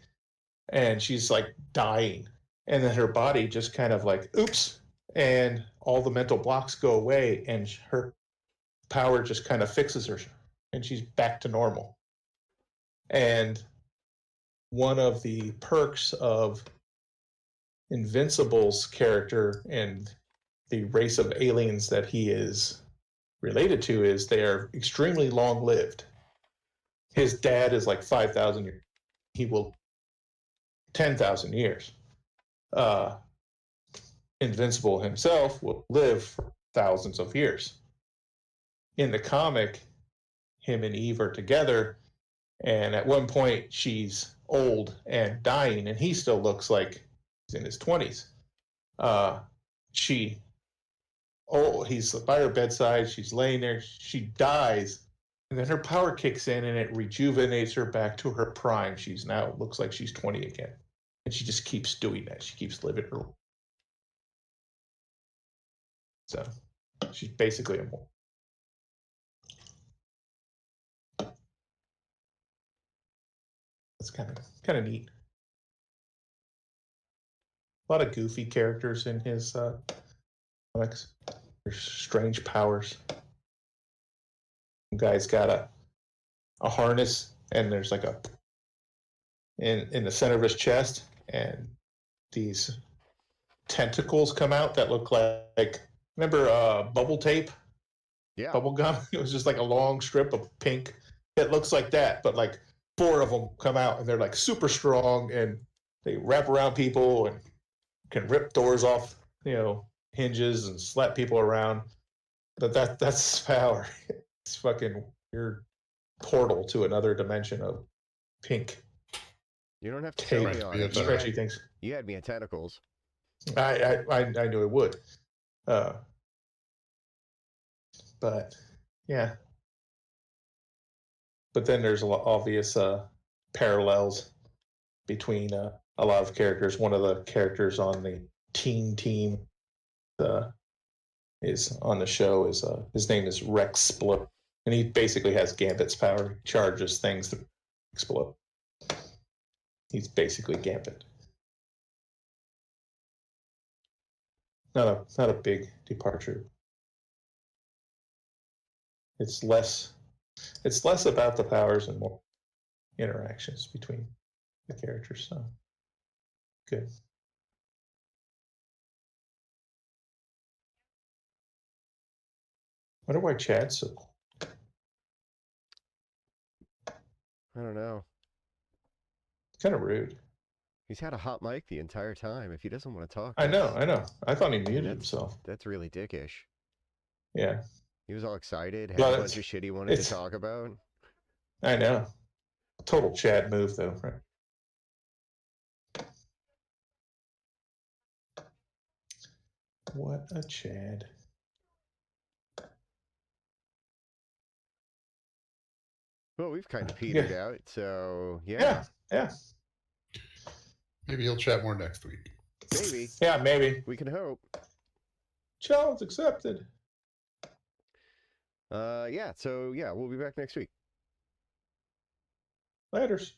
And she's like dying, and then her body just kind of like, oops, and all the mental blocks go away, and her power just kind of fixes her, and she's back to normal. And one of the perks of Invincible's character and the race of aliens that he is related to is they are extremely long-lived. His dad is like 5,000 years. He will 10,000 years. Invincible himself will live for thousands of years. In the comic, him and Eve are together, and at one point she's old and dying, and he still looks like he's in his 20s. He's by her bedside, she's laying there, she dies, and then her power kicks in and it rejuvenates her back to her prime. She's now looks like she's 20 again. And she just keeps doing that. She keeps living her life. So she's basically immortal. That's kind of neat. A lot of goofy characters in his comics. There's strange powers. One guy's got a harness, and there's like in the center of his chest, and these tentacles come out that look like remember bubble tape? Yeah. Bubble gum? It was just like a long strip of pink. It looks like that, but like 4 of them come out, and they're like super strong, and they wrap around people and can rip doors off, hinges and slap people around. But that's power. It's fucking weird portal to another dimension of pink. You don't have to tell me on it. Stretchy things. You had me at tentacles. I knew it would. But yeah. But then there's a lot obvious parallels between a lot of characters. One of the characters on the teen team is on the show is his name is Rex Split. And he basically has Gambit's power. He charges things that explode. He's basically Gambit. Not a big departure. It's less about the powers and more interactions between the characters. So good. Wonder why Chad's so cool. I don't know. Kind of rude. He's had a hot mic the entire time. If he doesn't want to talk, I know. I thought he muted that's- himself. that's really dickish. Yeah, He was all excited, had Well, a bunch of shit he wanted to talk about. I know. Total Chad move, though, right? What a Chad. Well, we've kind of petered out, so Yeah. Maybe he'll chat more next week. Maybe. Yeah, maybe. We can hope. Challenge accepted. Yeah, so yeah, we'll be back next week. Laters.